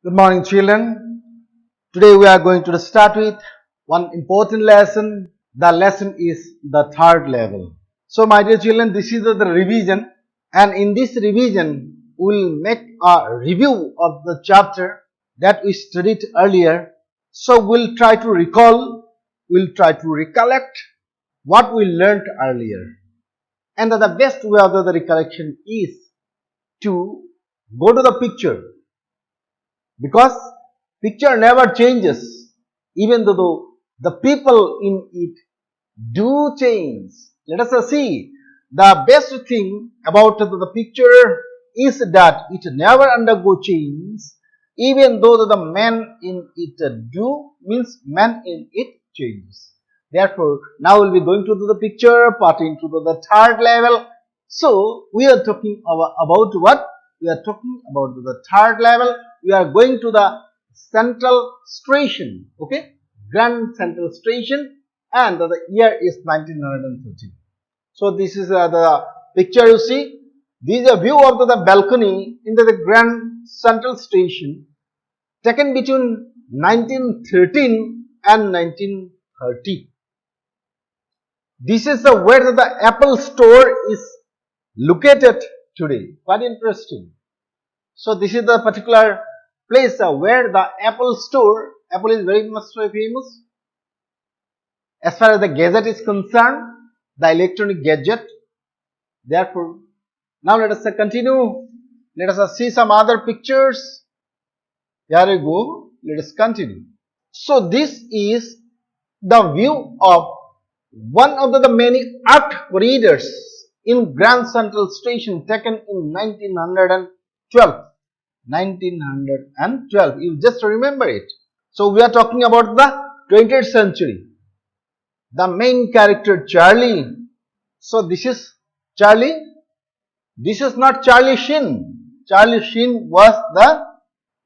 Good morning, children. Today we are going to start with one important lesson. The lesson is the third level. So, my dear children, this is the revision, and in this revision, we will make a review of the chapter that we studied earlier. So, we'll try to recall, we'll try to recollect what we learned earlier. And the best way of the recollection is to go to the picture, because picture never changes, even though the people in it do change. Let us see, the best thing about the picture is that it never undergo change, even though the man in it do, means man in it changes. Therefore, now we'll be going to the picture, parting to the third level. So, we are talking about what? We are talking about the third level. We are going to the central station, okay, Grand Central Station, and the year is 1913. So this is the picture you see. This is a view of the balcony in the Grand Central Station, taken between 1913 and 1930. This is where the Apple store is located today. Quite interesting. So this is the particular place where the Apple store, Apple is very much famous as far as the gadget is concerned, the electronic gadget. Therefore, now let us continue. Let us see some other pictures. Here we go. Let us continue. So this is the view of one of the many art corridors in Grand Central Station, taken in 1912. 1912, you just remember it. So we are talking about the 20th century. The main character Charley. So this is Charley. This is not Charlie Sheen. Charlie Sheen was the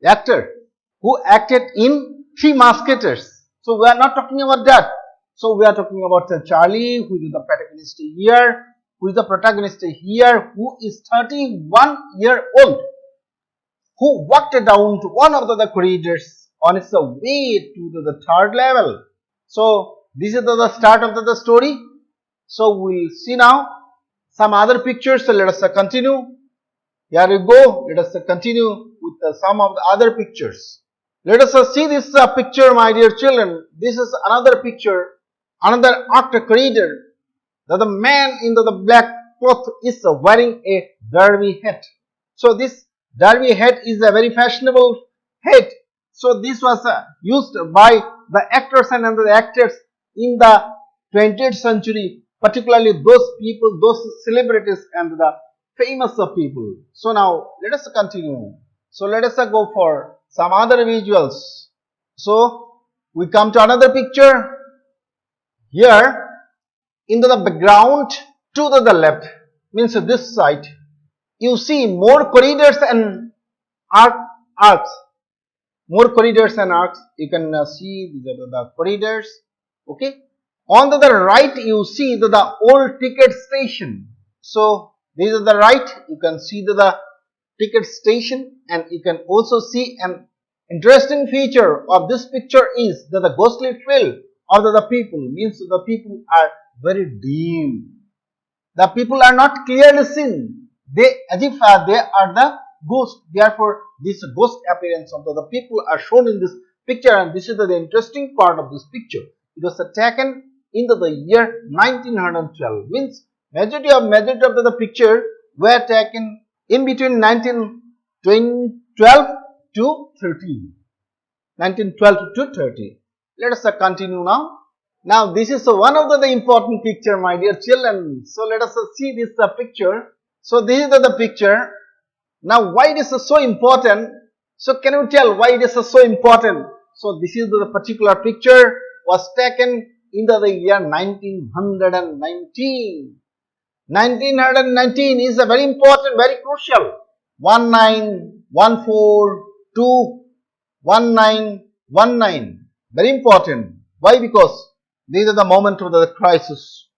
actor who acted in Three Musketeers. So we are not talking about that. So we are talking about Charley, who is the protagonist here, who is 31 years old, who walked down to one of the corridors on its way to the third level. So this is the start of the story. So we'll see now some other pictures. So let us continue. Here we go. Let us continue with some of the other pictures. Let us see this picture, my dear children. This is another picture, another art corridor. The man in the black cloth is wearing a derby hat. So this derby hat is a very fashionable hat. So this was used by the actors and the actors in the 20th century, particularly those people, those celebrities and the famous people. So now let us continue. So let us go for some other visuals. So we come to another picture. Here in the background to the left, means this side, you see more corridors and arcs. More corridors and arcs. You can see the corridors. Okay. On the right, you see the old ticket station. So this is the right. You can see the ticket station, and you can also see an interesting feature of this picture is that the ghostly feel of the people, means the people are very dim. The people are not clearly seen. They as if they are the ghost. Therefore, this ghost appearance of the people are shown in this picture, and this is the interesting part of this picture. It was taken in the year 1912. Means majority of the picture were taken in between 1912 to 13. 1912 to 30. Let us continue now. Now this is one of the important picture, my dear children. So let us see this picture. So this is the picture. Now why it is so important? So can you tell why it is so important? So this is the particular picture was taken in the year 1919. 1919 is a very important, very crucial. 1914-1919. Very important. Why? Because these are the moment of the crisis.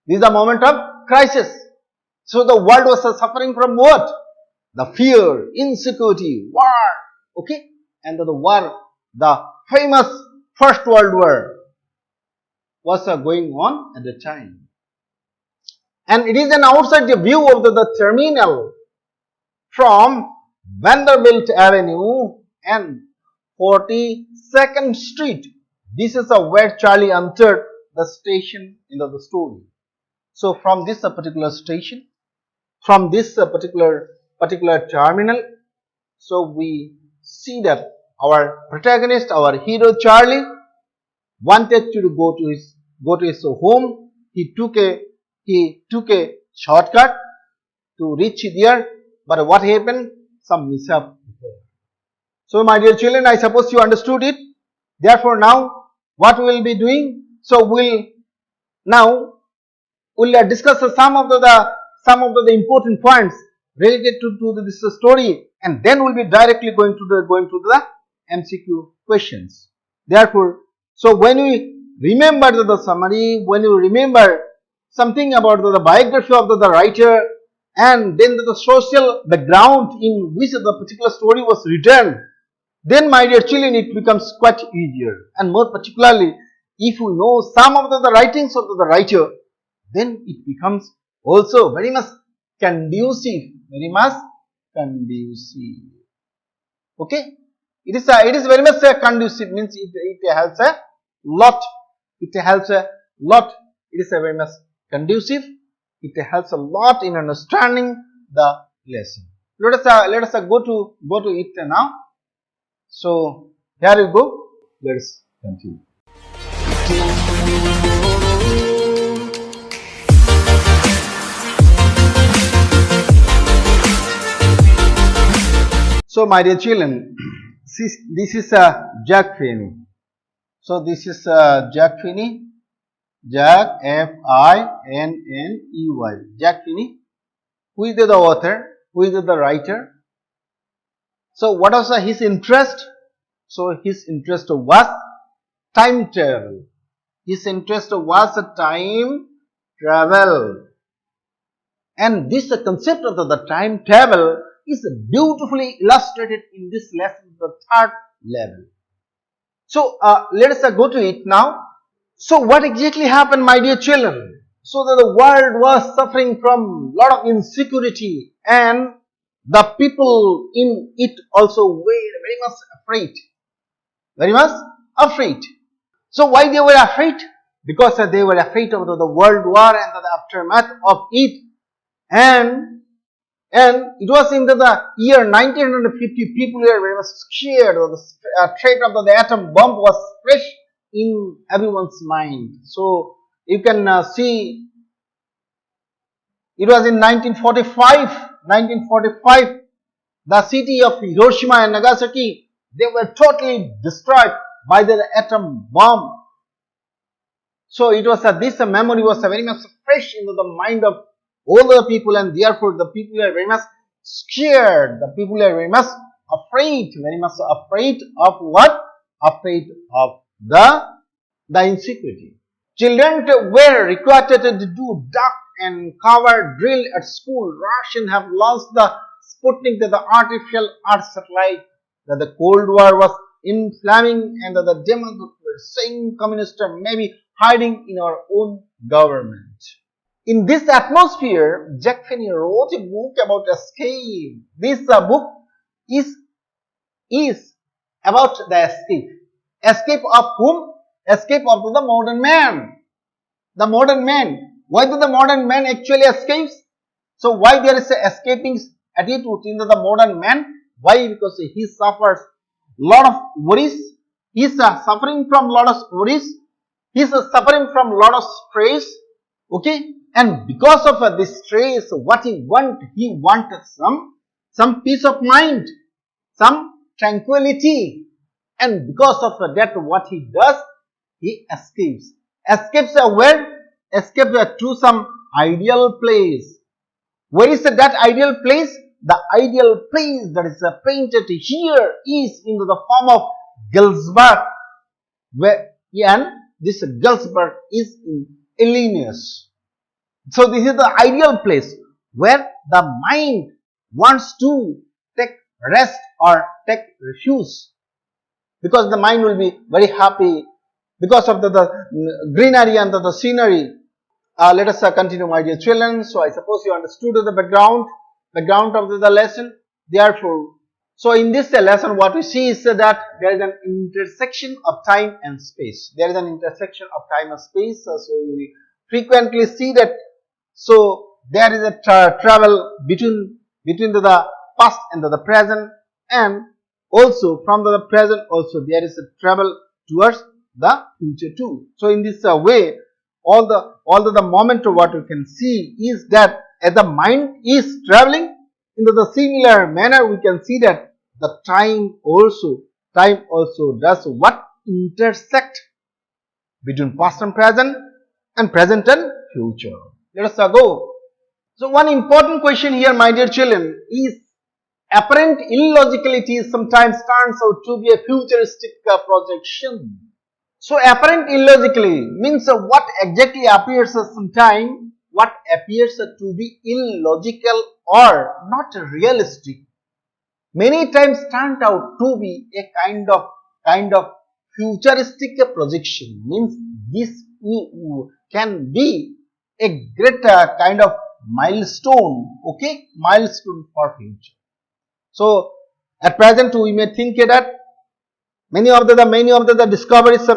These are the moment of crisis. So the world was suffering from what? The fear, insecurity, war. Okay. and the war, the famous First World War was going on at the time. And it is an outside view of the terminal from Vanderbilt Avenue and 42nd Street. This is where Charley entered the station in the story. So from this particular station, from this particular terminal, so we see that our protagonist, our hero Charley, wanted to go to his home. He took a shortcut to reach there, but what happened? Some mishap. So my dear children, I suppose you understood it. Therefore now what we will be doing? So we'll discuss some of the important points related to this story, and then we'll be directly going to the MCQ questions. Therefore, so when we remember the summary, when you remember something about the biography of the writer, and then the social background in which the particular story was written, then my dear children, it becomes quite easier. And more particularly, if you know some of the writings of the writer, then it becomes also very much conducive, okay. It is very much conducive, means it helps a lot. It is a very much conducive. It helps a lot in understanding the lesson. Let us go to it now. So here you go. Let us continue. So my dear children, this is Jack Finney. So this is Jack Finney, Jack F-I-N-N-E-Y, Jack Finney. Who is the author? Who is the writer? So what was his interest? So his interest was time travel. His interest was time travel. And this concept of the time travel is beautifully illustrated in this lesson, the third level. So let us go to it now. So what exactly happened, my dear children? So that the world was suffering from lot of insecurity, and the people in it also were very much afraid. Very much afraid. So why they were afraid? Because they were afraid of the world war and the aftermath of it. And it was in the year 1950, people were very much scared. The threat of the atom bomb was fresh in everyone's mind. So you can see, it was in 1945, the city of Hiroshima and Nagasaki, they were totally destroyed by the atom bomb. So it was this memory was very much fresh into the mind of all the people, and therefore the people are very much scared. The people are very much afraid, of what? Afraid of the insecurity. Children were required to do duck and cover drill at school. Russians have launched the Sputnik, the artificial Earth satellite. That the Cold War was inflaming, and that the Democrats were saying communists are maybe hiding in our own government. In this atmosphere, Jack Finney wrote a book about escape. This book is about the escape. Escape of whom? Escape of the modern man. The modern man. Why do the modern man actually escapes? So why there is a escaping attitude in the modern man? Why? Because he suffers lot of worries. He is suffering from lot of worries. He is suffering from lot of stress. Okay. And because of this stress, what he wanted some peace of mind, some tranquility. And because of that, what he does, he escapes. Escapes where? Escapes to some ideal place. Where is that ideal place? The ideal place that is painted here is in the form of Galesburg, and this Galesburg is in Illinois. So this is the ideal place where the mind wants to take rest or take refuge. because the mind will be very happy because of the greenery and the scenery. Let us continue, my dear children. So I suppose you understood the background of the lesson. Therefore, so in this lesson, what we see is that there is an intersection of time and space. There is an intersection of time and space. So we frequently see that. So there is a travel between the past and the present, and also from the present also there is a travel towards the future too. So in this way, all the moment what we can see is that as the mind is traveling into the similar manner, we can see that the time also does what? Intersect between past and present and future. Let us go. So one important question here, my dear children, is apparent illogicality sometimes turns out to be a futuristic projection. So apparent illogically means what exactly appears sometime, what appears to be illogical or not realistic, many times turned out to be a kind of futuristic projection. Means this can be a great kind of milestone, okay, milestone for future. So at present we may think that many of the discoveries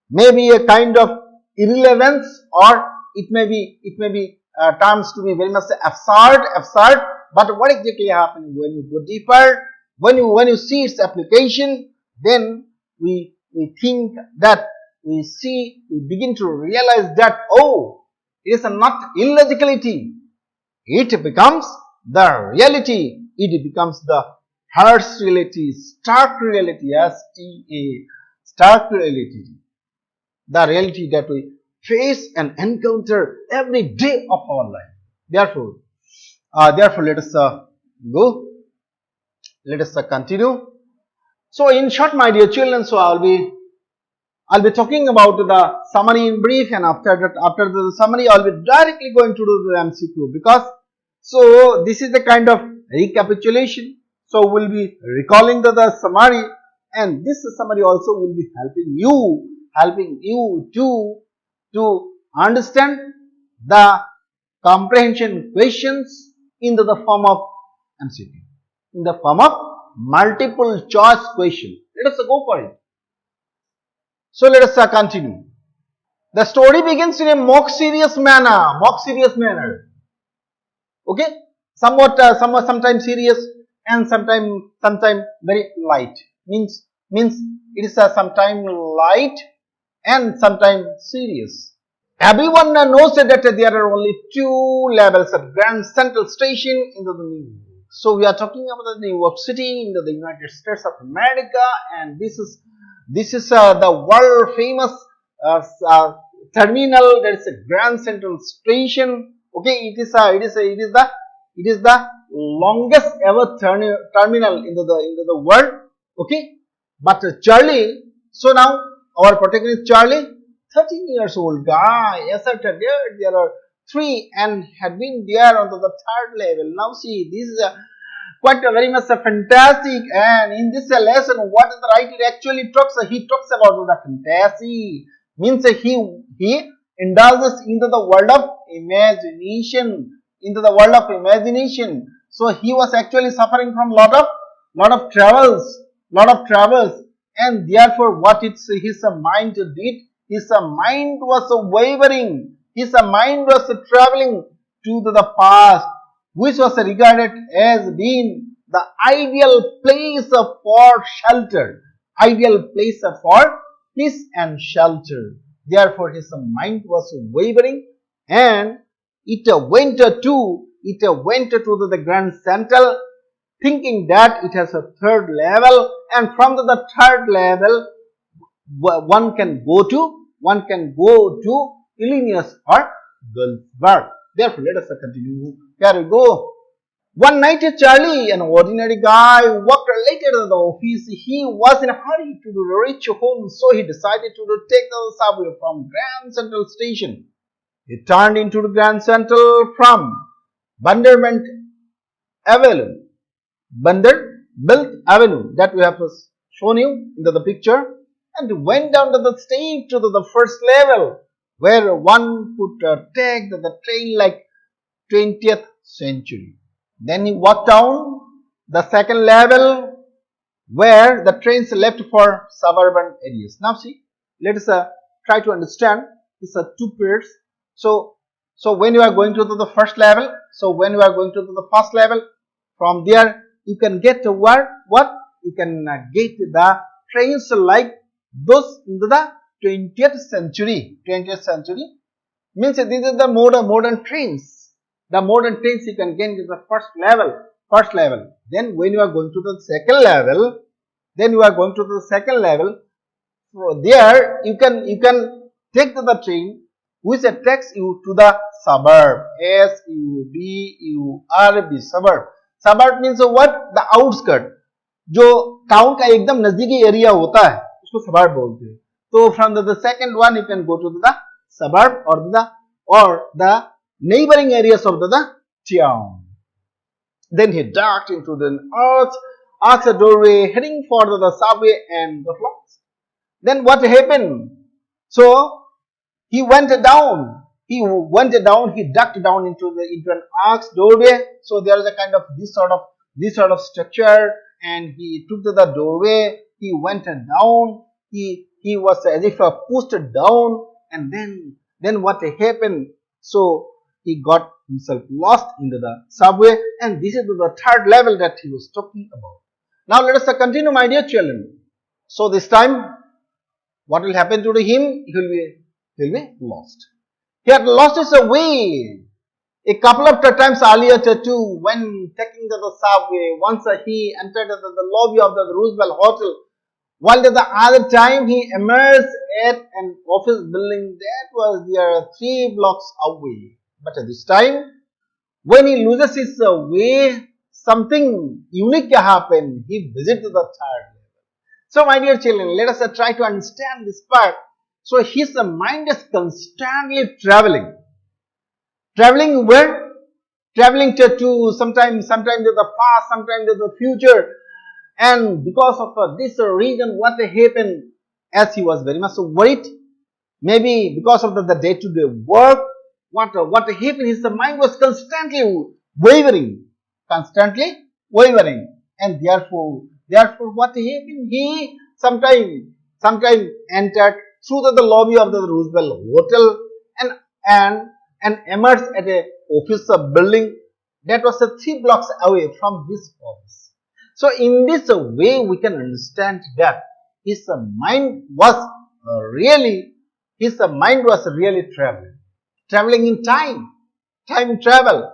may be a kind of irrelevance, or it may be terms to be very much absurd. But what exactly happens when you go deeper, when you see its application, then we think that we begin to realize that, oh, it is not illogicality, it becomes the reality, it becomes the harsh reality, stark reality, stark reality, the reality that we face and encounter every day of our life. Therefore, let us go. Let us continue. So, in short, my dear children, so I'll be talking about the summary in brief, and after the summary, I'll be directly going to do the MCQ, because so this is the kind of recapitulation. So we'll be recalling the summary, and this summary also will be helping you to understand the comprehension questions in the form of MCQ, in the form of multiple choice question. Let us go for it. So let us continue. The story begins in a mock serious manner. Okay, sometimes serious and sometimes very light. Means it is sometimes light and sometimes serious. Everyone knows that there are only two levels at Grand Central Station in the New York. So we are talking about the New York City in the United States of America, and this is the world famous terminal. There is a Grand Central Station. Okay, it is the longest ever terminal in the world. Okay, but Charley. So now our protagonist Charley, 13 years old guy, asserted there are three and had been there on the third level. Now see, this is quite very much fantastic, and in this lesson, what the writer actually talks, he talks about the fantasy. Means he indulges into the world of imagination. So he was actually suffering from lot of travels, and therefore what his mind did, his mind was wavering, his mind was traveling to the past, which was regarded as being the ideal place for shelter, ideal place for peace and shelter. Therefore his mind was wavering, and it went to the Grand Central, thinking that it has a third level, and from the third level one can go to Illinois or Galesburg. Therefore, let us continue. Here we go. One night, Charley, an ordinary guy, walked late to the office. He was in a hurry to reach home, so he decided to take the subway from Grand Central Station. He turned into the Grand Central from Vanderbilt Avenue, that we have shown you into the picture, and went down to the stage to the first level, where one could take the train like 20th century. Then he walked down the second level, where the trains left for suburban areas. Now see, let us try to understand these are two pairs. So when you are going to the first level, the first level, from there you can get to what you can get the trains like those into the 20th century. 20th century means this is the modern trains. The modern trains you can get into the first level. Then when you are going to the second level, so there you can take the train which takes you to the suburb. SUBURB, suburb. Suburb means what? The outskirt. जो town का एकदम नजदीकी area होता है उसको suburb बोलते हैं. So from the second one you can go to the suburb or the neighboring areas of the town. Then he ducked into the arched doorway, heading for the subway and got lost. Then what happened? So he went down. He ducked down into an arched doorway. So there is a kind of this sort of structure, and he took to the doorway. He went down. He was as if pushed down, and then what happened? So he got himself lost into the subway, and this is the third level that he was talking about. Now let us continue, my dear children. So this time, what will happen to him? He will be lost. He had lost his way a couple of times earlier too, when taking the subway. Once he entered the lobby of the Roosevelt Hotel, while the other time he emerged at an office building that was there 3 blocks away. But at this time, when he loses his way, something unique happened. He visited the third level. So my dear children, let us try to understand this part. So his mind is constantly traveling. Traveling where? Traveling to sometimes to the past, sometimes to the future. And because of this reason, what happened, as he was very much worried, maybe because of the day-to-day work, what happened, his mind was constantly wavering, and therefore what happened, he sometime entered through the lobby of the Roosevelt Hotel and emerged at a office building that was 3 blocks away from his office. So in this way we can understand that his mind was really traveling in time travel.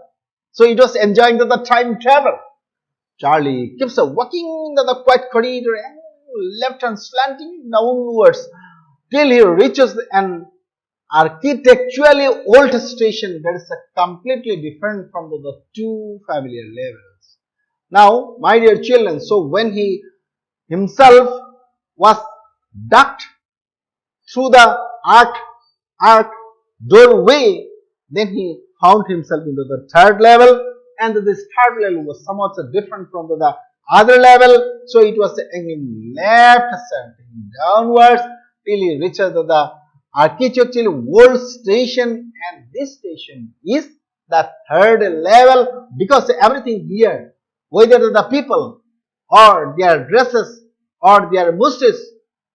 So it was enjoying the time travel. Charley keeps walking in the quiet corridor and left and slanting downwards till he reaches an architecturally old station that is completely different from the two familiar levels. Now, my dear children, so when he himself was ducked through the arch doorway, then he found himself into the third level, and this third level was somewhat different from the other level. So it was aiming left, ascending downwards till he reaches the architectural old station, and this station is the third level because everything here, whether the people or their dresses or their mustaches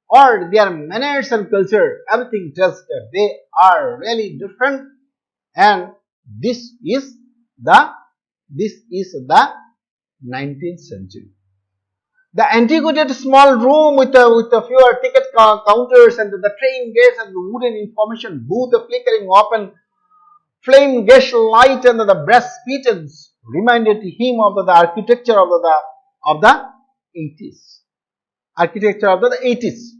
or their manners and culture, everything tells that they are really different, and this is the 19th century. The antiquated small room with a few ticket counters and the train gates and the wooden information booth, the flickering open flame gas light and the brass speeches reminded him of the architecture of the 80s. Architecture of the 80s.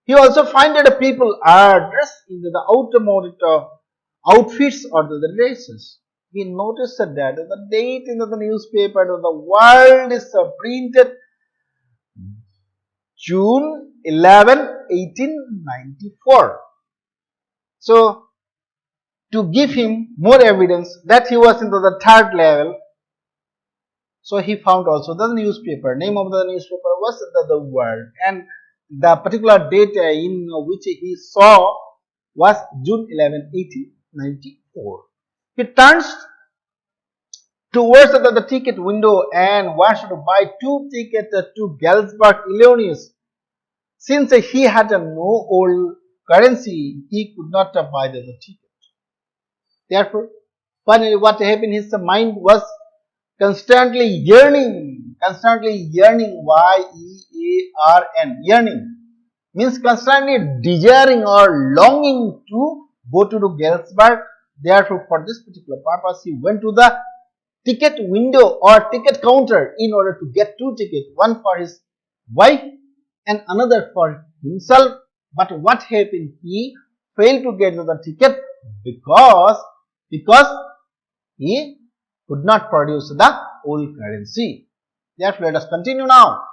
He also found that people are dressed in the automotive outfits or the dresses. He noticed that the date in the newspaper of the world is printed June 11, 1894. So, to give him more evidence that he was into the third level, So he found also the newspaper. Name of the newspaper was the World, and the particular date in which he saw was June 11, 1894. He turns towards the ticket window and wanted to buy two tickets to Galesburg, Illinois. Since he had no old currency, he could not buy the ticket. Therefore, finally what happened, his mind was constantly yearning, Y-E-A-R-N, yearning, means constantly desiring or longing to go to Galesburg. Therefore, for this particular purpose, he went to the ticket window or ticket counter in order to get two tickets, one for his wife and another for himself. But what happened? He failed to get the ticket because he could not produce the old currency. Therefore, let us continue now.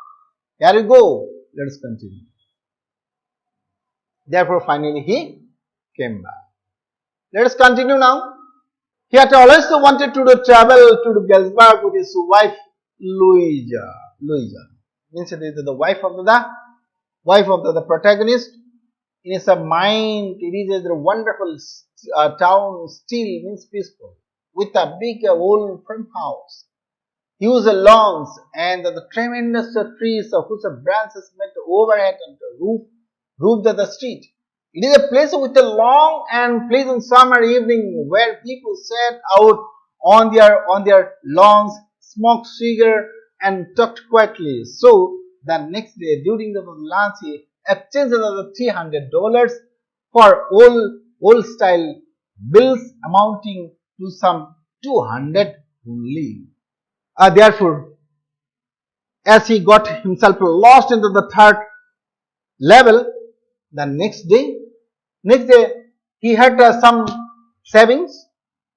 Here we go. Let us continue. Therefore, finally he came back. Let us continue now. He had always wanted to travel to Galesburg with his wife Louisa. Means it is the wife of the protagonist. In his mind, it is a wonderful town, still means peaceful, with a big old farmhouse, huge lawns, and the tremendous trees whose branches met overhead and roofed the street. It is a place with a long and pleasant summer evening where people sat out on their lawns, smoked cigar, and talked quietly. So the next day during the lunch, he exchanged the $300 for old style bills amounting to some 200 only. Therefore, as he got himself lost into the third level, the next day he had some savings,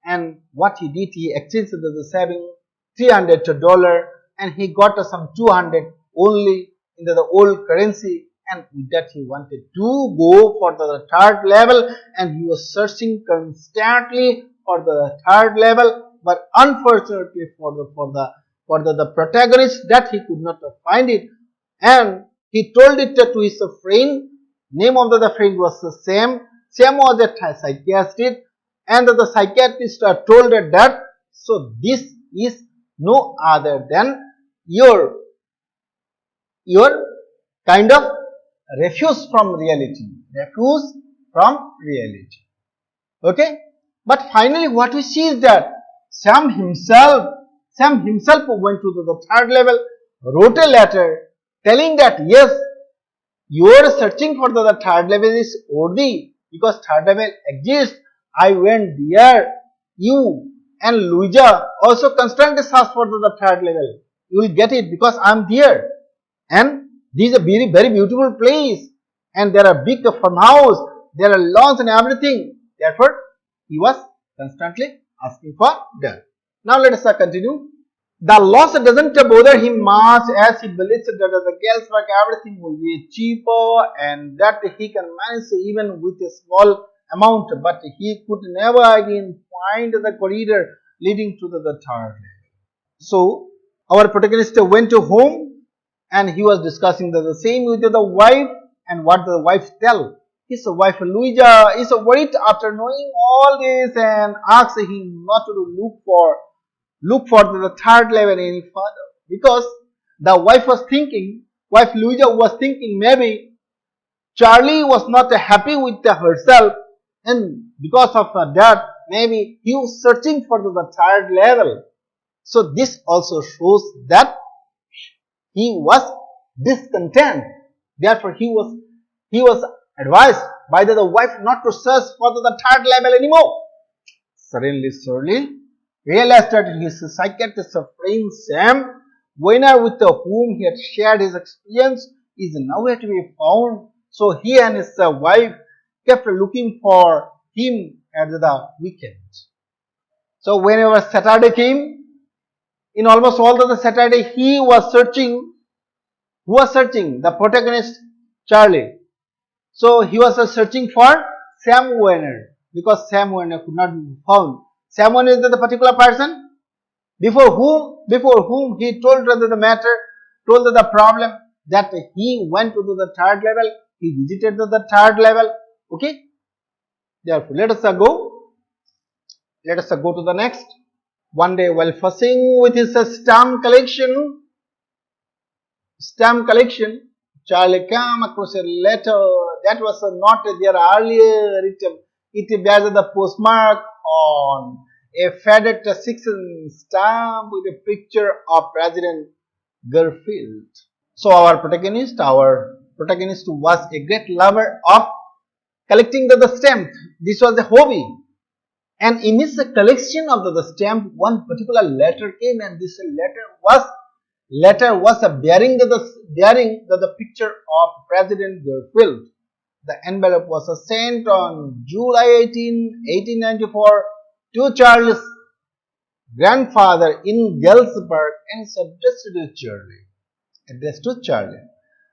and what he did, he exchanged the saving $300 and he got some 200 only into the old currency, and with that he wanted to go for the third level, and he was searching constantly for the third level, but unfortunately for the protagonist, that he could not find it, and he told it to his friend. Name of the friend was Sam. Sam was a psychiatrist, and the psychiatrist told that, so this is no other than your kind of refuse from reality. Okay, but finally what we see is that Sam himself went to the third level, wrote a letter telling that yes, your searching for the third level is worthy because third level exists. I went there. You and Louisa also constantly search for the third level. You will get it because I am there, and this is a very beautiful place, and there are big farmhouse, there are lawns and everything. Therefore, he was constantly asking for that. Now let us continue. The loss doesn't bother him much, as he believes that the Galesburg everything will be cheaper and that he can manage even with a small amount, but he could never again find the corridor leading to the third level. So our protagonist went to home and he was discussing the same with the wife, and what the wife tell. His wife Louisa is worried after knowing all this and asks him not to look for the third level any further, because the wife Louisa was thinking maybe Charley was not happy with herself, and because of that maybe he was searching for the third level. So this also shows that he was discontent. Therefore he was advised by the wife not to search for the third level anymore. Suddenly Charley realized that his psychiatrist friend Sam Weiner, with whom he had shared his experience, is nowhere to be found. So he and his wife kept looking for him at the weekend. So whenever Saturday came, in almost all the Saturday, he was searching. Who was searching? The protagonist Charley. So he was searching for Sam Weiner because Sam Weiner could not be found. Sam Weiner is the particular person. Before whom he told the matter, told the problem, that he went to the third level, he visited the third level. Okay. Therefore, let us go to the next. One day, while fussing with his stamp collection, Charley came across a letter that was not there earlier. It bears the postmark on a faded 6-inch stamp with a picture of President Garfield. So our protagonist was a great lover of collecting the stamp. This was a hobby. And in his collection of the stamp, one particular letter came, and this letter was bearing the picture of President Garfield. The envelope was sent on July 18, 1894 to Charley's grandfather in Galesburg and is addressed to Charley.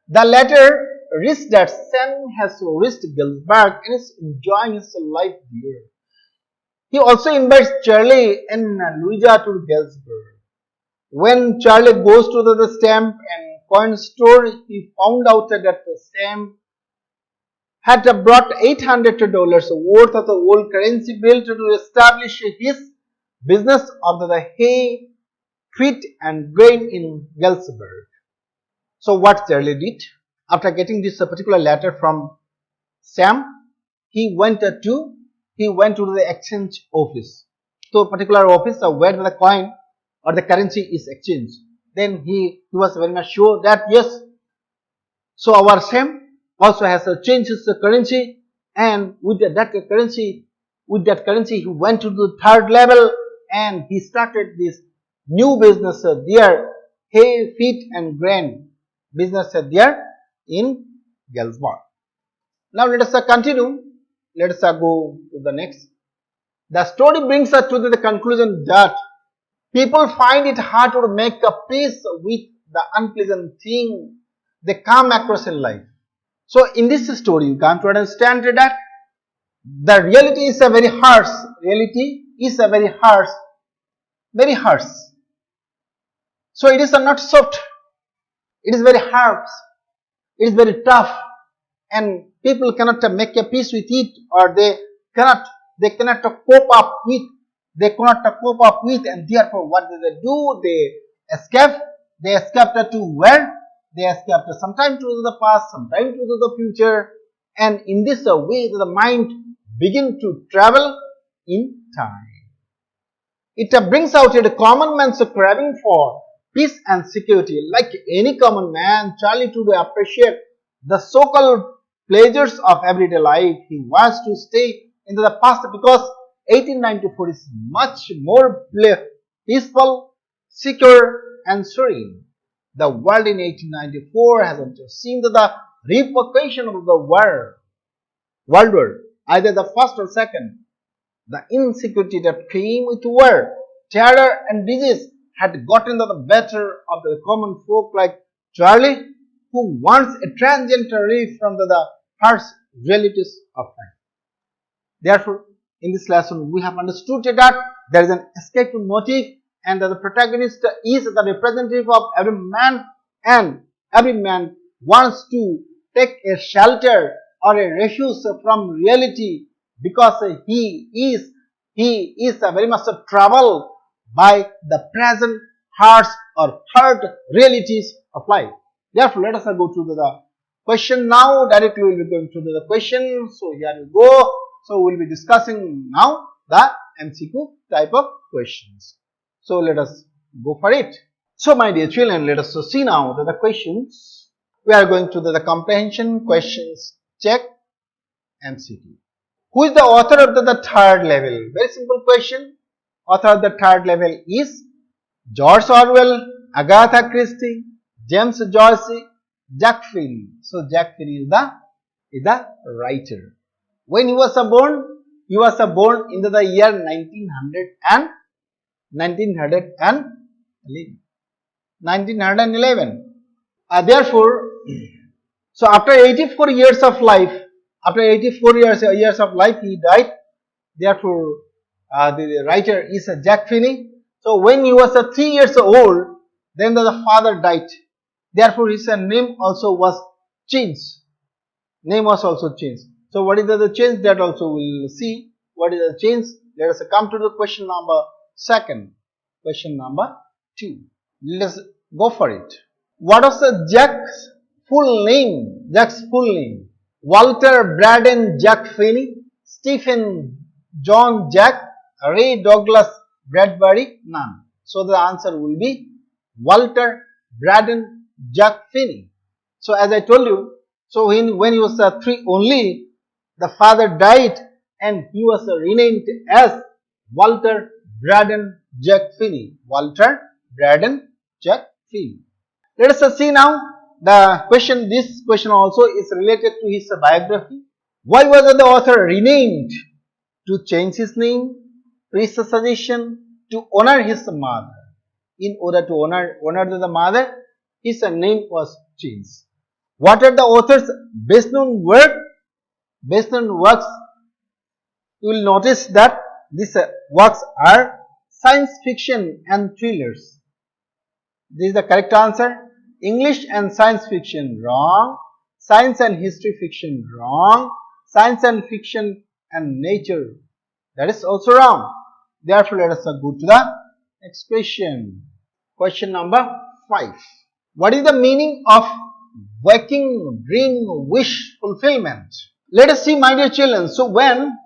The letter reads that Sam has reached Galesburg and is enjoying his life there. He also invites Charley and Louisa to Galesburg. When Charley goes to the stamp and coin store, he found out that the stamp had brought $800 worth of the old currency bill to establish his business of the hay, wheat and grain in Galesburg. So what Charley did, after getting this particular letter from Sam, he went to the exchange office. So particular office where the coin or the currency is exchanged. Then he was very much sure that yes, so our Sam also has changed his currency, and with that currency he went to the third level and he started this new business there, hay, wheat and grain business there in Galesburg. Now let us continue. Let us go to the next. The story brings us to the conclusion that people find it hard to make a peace with the unpleasant thing they come across in life. So in this story, you come to understand that the reality is very harsh. Very harsh. So it is not soft. It is very harsh. It is very tough, and people cannot make a peace with it, or they cannot cope up with. And therefore, what do? They escape. They escaped to where? They escaped sometime to the past, sometime to the future, and in this way the mind begins to travel in time. It brings out a common man's craving for peace and security. Like any common man, Charley to appreciate the so-called pleasures of everyday life. He wants to stay into the past because 1894 is much more peaceful, secure and serene. The world in 1894 hasn't seen the repercussion of the World War, either the first or second. The insecurity that came with war, terror and disease had gotten the better of the common folk like Charley, who wants a transient relief from the harsh realities of life. Therefore, in this lesson, we have understood that there is an escape motive, and that the protagonist is the representative of every man, and every man wants to take a shelter or a refuge from reality because he is very much troubled by the present harsh or hurt realities of life. Therefore, let us go to the question now. Directly we will be going to the question. So here we go. So we will be discussing now the MCQ type of questions. So let us go for it. So my dear children, let us see now the questions. We are going to the comprehension questions check MCQ. Who is the author of the third level? Very simple question. Author of the third level is George Orwell, Agatha Christie, James Joyce, Jack Finney. So Jack Finney is the writer. When he was born in the year 1911. Therefore, so after 84 years of life, he died. Therefore, the writer is Jack Finney. So when he was 3 years old, then the father died. Therefore his name also was changed. Name was also changed. So what is the change, that also we will see. What is the change? Let us come to the question number 2. Question number 2. Let us go for it. What was Jack's full name? Jack's full name. Walter Braden Jack Finney, Stephen John Jack, Ray Douglas Bradbury, none. So the answer will be Walter Braden Jack Finney. So as I told you, so when he was 3 only, the father died and he was renamed as Walter Braden Jack Finney. Walter Braden Jack Finney. Let us see now the question. This question also is related to his biography. Why was the author renamed? To change his name, to his suggestion, to honor his mother. In order to honor the mother, his name was changed. What are the author's best known work? Best known works, you will notice that these works are science fiction and thrillers. This is the correct answer. English and science fiction, wrong. Science and history fiction, wrong. Science and fiction and nature, that is also wrong. Therefore, let us go to the next question. Question number 5. What is the meaning of waking dream wish fulfillment? Let us see, my dear children. So when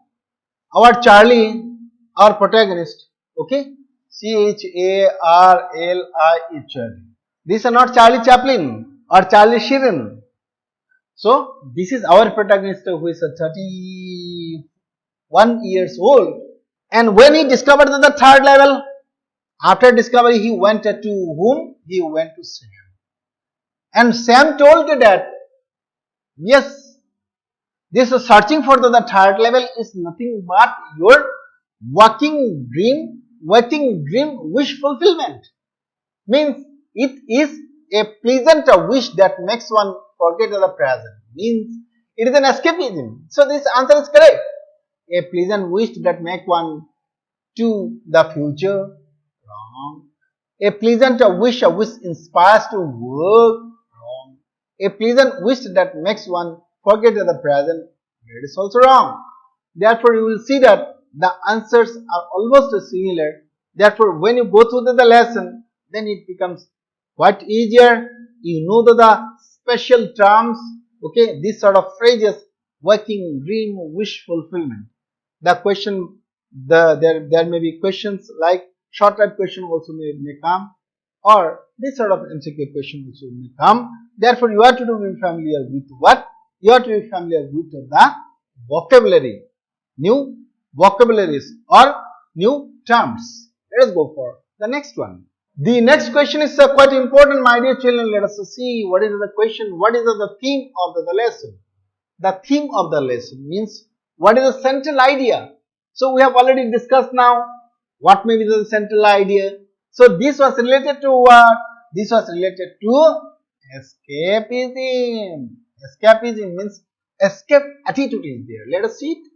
our Charley, our protagonist, okay, Charlie, these are not Charlie Chaplin or Charlie Sheen. So this is our protagonist who is 31 years old, and when he discovered the 3rd level, after discovery he went to whom? He went to Sam, and Sam told that yes, this searching for the 3rd level is nothing but your waking dream wish fulfillment. Means it is a pleasant wish that makes one forget the present. Means it is an escapism. So this answer is correct. A pleasant wish that makes one to the future, wrong. A pleasant wish which inspires to work, wrong. A pleasant wish that makes one forget the present, that is also wrong. Therefore you will see that the answers are almost similar. Therefore when you go through the lesson, then it becomes quite easier. You know the special terms, okay, this sort of phrases, waking dream wish fulfillment. The question, there may be questions like short type question also may come, or this sort of MCQ question also may come. Therefore you have to be familiar with what? You have to be familiar with the vocabulary, new vocabularies or new terms. Let us go for the next one. The next question is quite important, my dear children. Let us see what is the question. What is the theme of the lesson? The theme of the lesson means what is the central idea? So we have already discussed now what may be the central idea. So this was related to what? This was related to escapism. Escapism means escape attitude is there. Let us see it.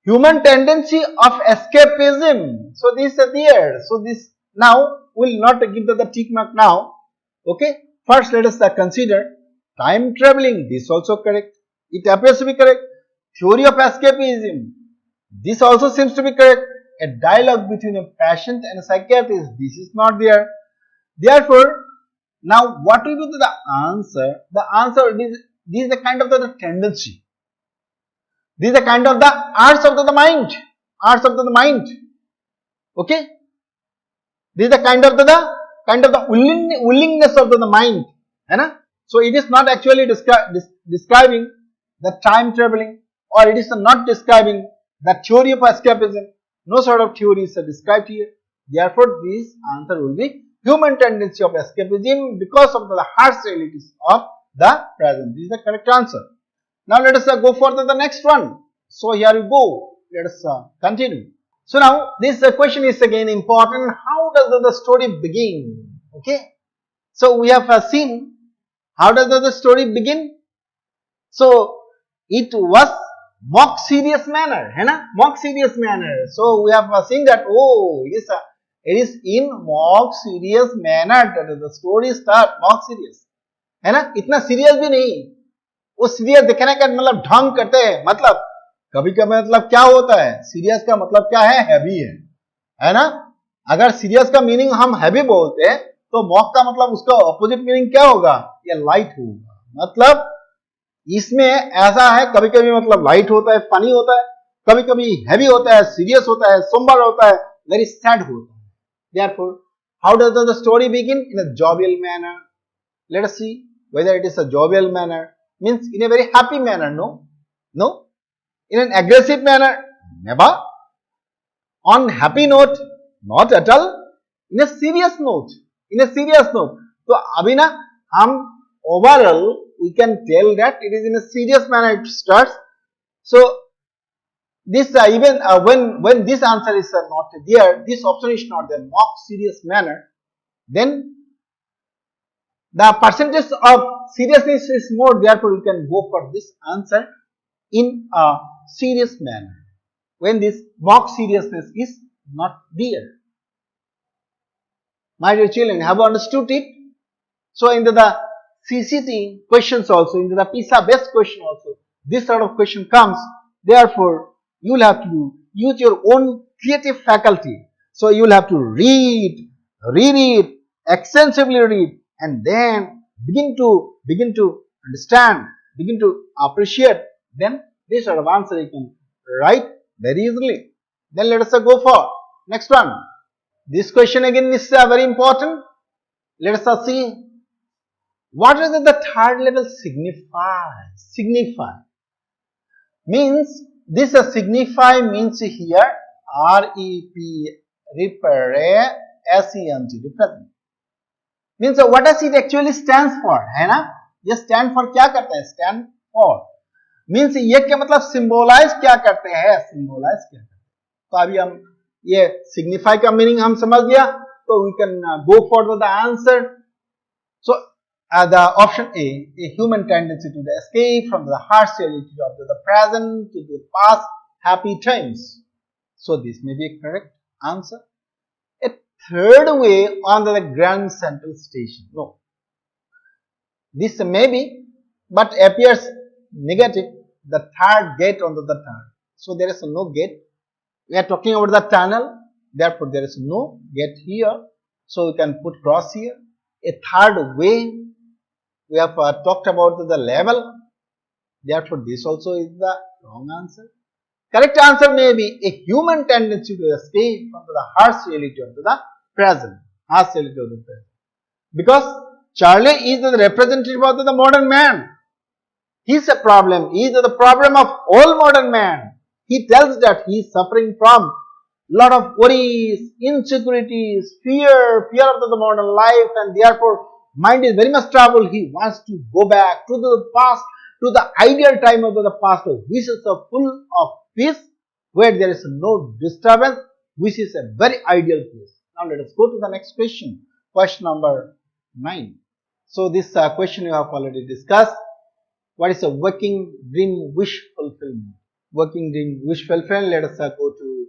Human tendency of escapism. So this is there. So this now will not give the tick mark now. Okay. First let us consider time traveling. This also correct. It appears to be correct. Theory of escapism. This also seems to be correct. A dialogue between a patient and a psychiatrist. This is not there. Therefore, now what will be the answer? The answer is this is the kind of the tendency. This is the kind of the arts of the mind. Arts of the mind. Okay. This is the kind of the willingness of the mind. So it is not actually describing the time traveling, or it is not describing the theory of escapism. No sort of theory is described here. Therefore, this answer will be human tendency of escapism because of the harsh realities of the present. This is the correct answer. Now let us go for the next one. So here we go. Let us continue. So now this question is again important. How does the story begin? Okay. So we have seen how does the story begin. So it was mock serious manner, mock serious manner. So we have seen that, oh, yes, It is in mock serious manner that the story start mock serious, है ना, इतना serious भी नहीं, वो serious दिखने का मतलब ढंग करते हैं, मतलब कभी कभी मतलब क्या होता है, सीरियस का मतलब क्या है, हैवी है ना। अगर सीरियस का मीनिंग हम हैवी बोलते हैं तो मॉक का मतलब उसका ऑपोजिट मीनिंग क्या होगा, ये लाइट होगा। मतलब इसमें ऐसा है, कभी कभी मतलब लाइट होता है, फनी होता है, कभी कभी हैवी होता है, सीरियस होता है, सोम्बर होता है, वेरी सैड होता है। Therefore, how does the story begin? In a jovial manner. Let us see whether it is a jovial manner, means in a very happy manner. No. In an aggressive manner, never. On happy note, not at all. In a serious note, तो अभी ना हम overall we can tell that it is in a serious manner it starts. So this even when this answer is not there, this option is not there, mock serious manner, then the percentage of seriousness is more, therefore you can go for this answer in a serious manner when this mock seriousness is not there. My dear children, have you understood it? So into the CCT questions also, into the PISA based question also, this sort of question comes. Therefore you will have to use your own creative faculty. So you will have to read, reread, extensively read, and then begin to understand, begin to appreciate. Then this sort of answer you can write very easily. Then let us go for next one. This question again is very important. Let us see what does the third level signify. Means this signify means here represent, represent means what does it actually stands for, है ना। ये stand for क्या करते हैं, stand for means ये क्या मतलब symbolize क्या करते हैं, symbolize क्या करते हैं। तो अभी हम ये signify का meaning हम समझ गया, तो we can go for the answer. So the option A human tendency to escape from the harsh reality of the present to the past happy times. So this may be a correct answer. A third way on the Grand Central Station. No. This may be, but appears negative. The third gate on the third. So there is no gate. We are talking about the tunnel. Therefore there is no gate here. So we can put cross here. A third way. We have talked about the level. Therefore this also is the wrong answer. Correct answer may be a human tendency to escape from the harsh reality of the present. Because Charley is the representative of the modern man. He is a problem. He is the problem of all modern man. He tells that he is suffering from lot of worries, insecurities, fear of the modern life, and therefore mind is very much troubled. He wants to go back to the past, to the ideal time of the past, which is full of peace, where there is no disturbance, which is a very ideal place. Now let us go to the next question, question number 9. So this question you have already discussed. What is a working dream wish fulfillment? Working dream wish fulfillment. Let us go to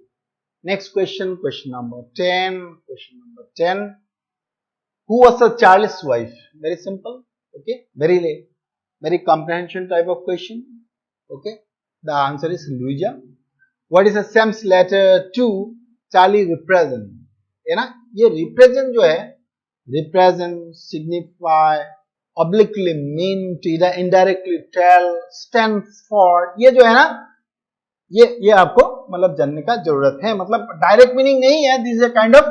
next question, question number 10. Question number 10. Who was Charley's wife? Very simple. Okay. Very comprehension type of question. Okay. The answer is Louisa. What is Sam's letter to Charley represent? है ना, ये represent जो है, represent, signify, obliquely mean, indirectly tell, stands for, ये जो है ना, ये आपको मतलब जानने का जरूरत है। मतलब डायरेक्ट मीनिंग नहीं है, this is a kind of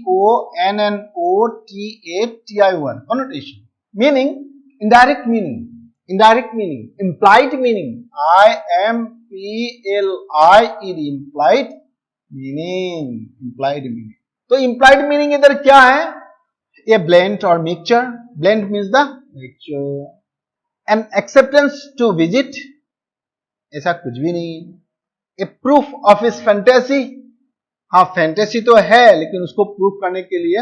CONNOTATI1 connotation. Meaning indirect meaning, implied meaning, implied meaning. तो implied meaning इधर क्या है, ये blend और mixture. Blend means the mixture. An acceptance to visit, ऐसा कुछ भी नहीं। ए प्रूफ ऑफ हिज फैंटेसी, हाँ फैंटेसी तो है लेकिन उसको प्रूफ करने के लिए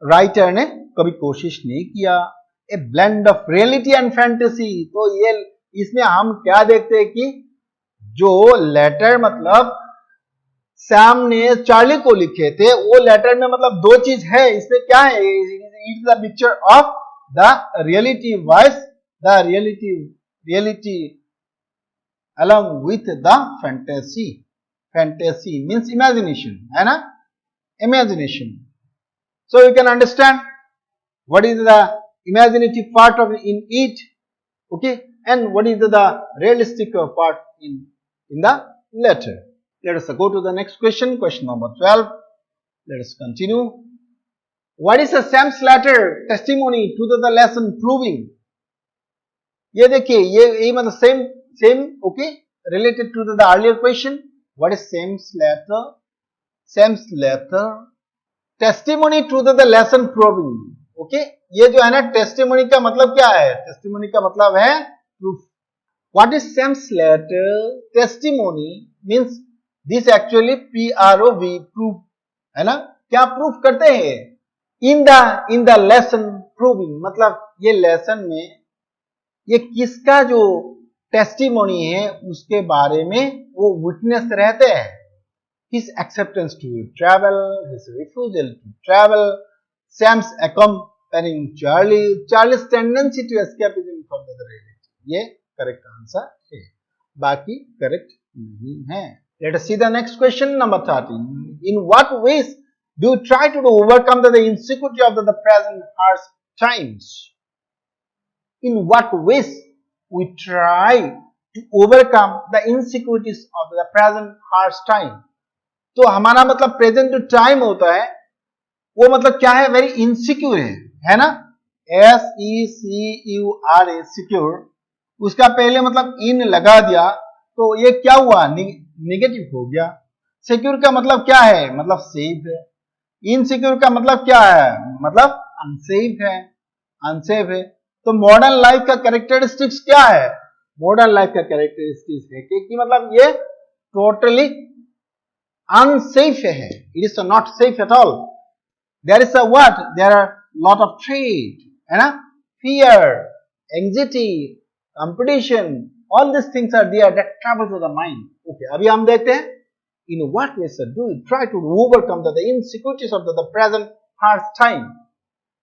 राइटर ने कभी कोशिश नहीं किया। A blend of reality and fantasy, तो ये इसमें हम क्या देखते हैं कि जो लेटर मतलब सैम ने चार्ली को लिखे थे, वो लेटर में मतलब दो चीज है, इसमें क्या है, it the picture of the reality wise the reality along with the fantasy means imagination, है ना, imagination. So you can understand what is the imaginative part of in it, okay, and what is the realistic part in the letter. Let us go to the next question, question number 12. Let us continue. What is a Sam's letter testimony to the lesson proving? ये देखिए, ये मतलब same okay, related to the earlier question. What is Sam's letter? Sam's letter testimony to the lesson proving. Okay, ये जो है ना, testimony का मतलब क्या है? Testimony का मतलब है proof. What is Sam's letter testimony means this actually prov proof, है ना, क्या proof करते हैं? in the lesson proving मतलब ये lesson में ये किसका जो टेस्टिमोनी है उसके बारे में वो विटनेस रहते हैं. His acceptance to travel, his refusal to travel, Sam's accompanying Charlie's tendency to escapism from the reality. ये करेक्ट आंसर है, बाकी करेक्ट नहीं है. Let us see the next question, number 13. In what ways do you try to overcome the insecurity of the present harsh times? In what ways we try to overcome the insecurities of the present harsh time? तो हमारा मतलब present जो time होता है वो मतलब क्या है, वेरी इनसिक्योर है ना, SECURE सिक्योर, उसका पहले मतलब इन लगा दिया तो ये क्या हुआ, नेगेटिव हो गया. सिक्योर का मतलब क्या है, मतलब सेफ है. इनसिक्योर का मतलब क्या है, मतलब अनसेफ है. तो मॉडर्न लाइफ का कैरेक्टरिस्टिक्स क्या है, मॉडर्न लाइफ का कैरेक्टरिस्टिक्स है कि मतलब ये टोटली अनसेफ है, it is not safe at all. There is a what, there are lot of threat, है ना, fear, anxiety, competition, all this things are there that travel to the mind. Okay, अभी हम देखते हैं in what ways do you try to overcome the insecurities of the present hard time.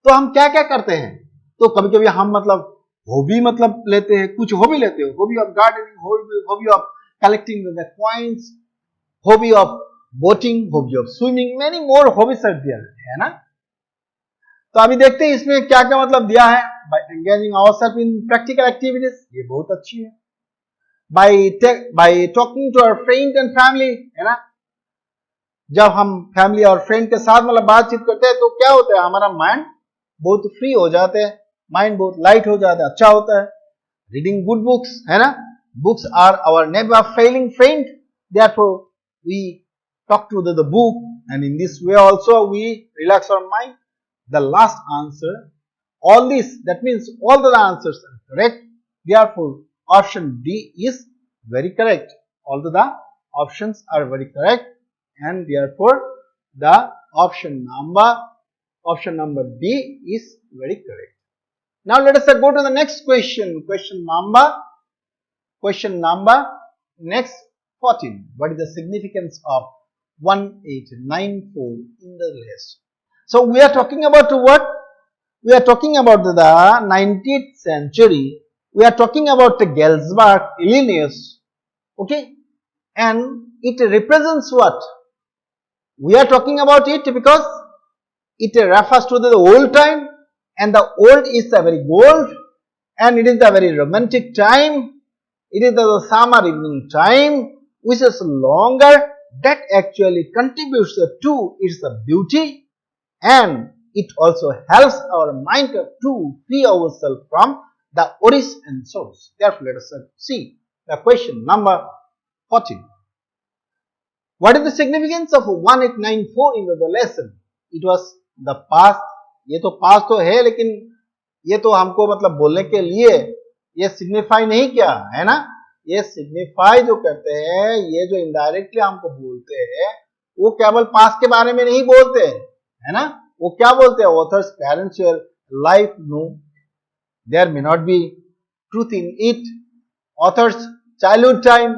तो हम क्या क्या करते हैं, तो कभी कभी हम मतलब हॉबी मतलब लेते हैं, कुछ हॉबी लेते हो, hobby of gardening, hobby of collecting the coins, hobby of boating, hobby of swimming, many more hobbies are there, है ना. तो अभी देखते हैं इसमें क्या क्या मतलब दिया है. By engaging ourselves in practical activities, ये बहुत अच्छी है. By talking to our friend and family, है ना, जब हम फैमिली और फ्रेंड के साथ मतलब बातचीत करते हैं तो क्या होता है, हमारा माइंड बहुत फ्री हो जाते हैं, माइंड बहुत लाइट हो जाता है, अच्छा होता है. रीडिंग गुड बुक्स, है ना, books are our never failing friend, therefore we talk to the book and in this way also we relax our mind. The last answer, all this, that means all the answers are correct, therefore option D is very correct. All the options are very correct and therefore the option number D is very correct. Now let us go to the next question. Question number next 14. What is the significance of 1894 in the lesson? So we are talking about what? We are talking about the 19th century. We are talking about the Galesburg, Illinois. Okay, and it represents what? We are talking about it because it refers to the old time, and the old is a very gold, and it is a very romantic time. It is the summer evening time, which is longer, that actually contributes to its beauty, and it also helps our mind to free ourselves from the worries and sorrows. Therefore, let us see the question number 14. What is the significance of 1894 in the lesson? It was the past. ये तो past तो है, लेकिन ये तो हमको मतलब बोलने के लिए ये सिग्निफाई नहीं किया, है ना. ये सिग्निफाई जो करते हैं, ये जो इनडायरेक्टली हमको बोलते हैं, वो केवल पास्ट के बारे में नहीं बोलते, है ना. वो क्या बोलते हैं, authors parental life no, there may not be truth in it. Authors childhood time,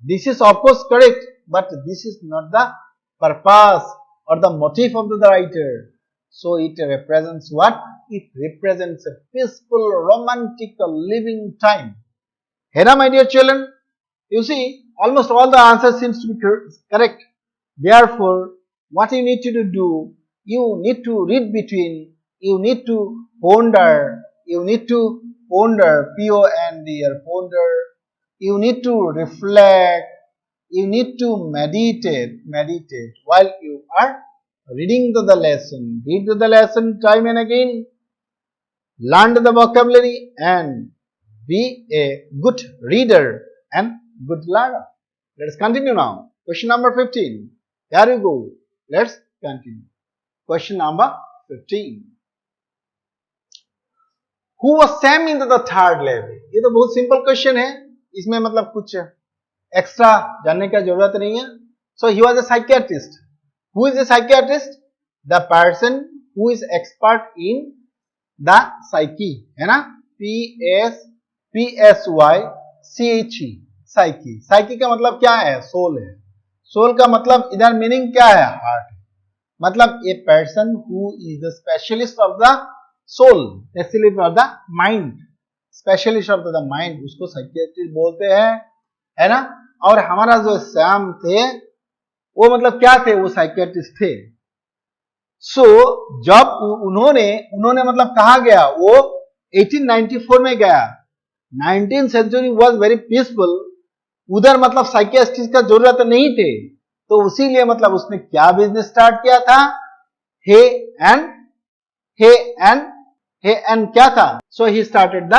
this is of course correct, but this is not the purpose or the motive of the writer. So it represents what? It represents a peaceful, romantic, living time. Here, my dear children, you see, almost all the answers seems to be correct. Therefore, what you need to do, you need to read between, you need to ponder, P-O-N-D-R, ponder, you need to reflect, you need to meditate while you are reading the lesson. Read the lesson time and again, learn the vocabulary and be a good reader and good learner. Let us continue now. Question number 15. Here you go. Let's continue. Question number 15. Who was Sam in the third level? ये तो बहुत simple question है, इसमें मतलब कुछ extra जानने का जरूरत नहीं है. So he was a psychiatrist. Who is a psychiatrist? The person who is expert in the psyche, है ना? P-S-Y-C-H-E, psyche. Psyche का मतलब क्या है? सोल है. सोल का मतलब इधर मीनिंग क्या है? हार्ट. मतलब a person who is the specialist of the soul, specialist of the mind, specialist of the mind, उसको साइकियाट्रिस्ट बोलते हैं, है ना? और हमारा जो सैम थे वो मतलब क्या थे? वो साइकियाट्रिस्ट थे. सो जब उन्होंने मतलब कहा गया? वो 1894 में गया. 19th century was very peaceful. उधर मतलब साइकियाट्रिस्ट का जरूरत नहीं थे, तो उसीलिए मतलब उसने क्या बिजनेस स्टार्ट किया था? हे एंड क्या था? So he started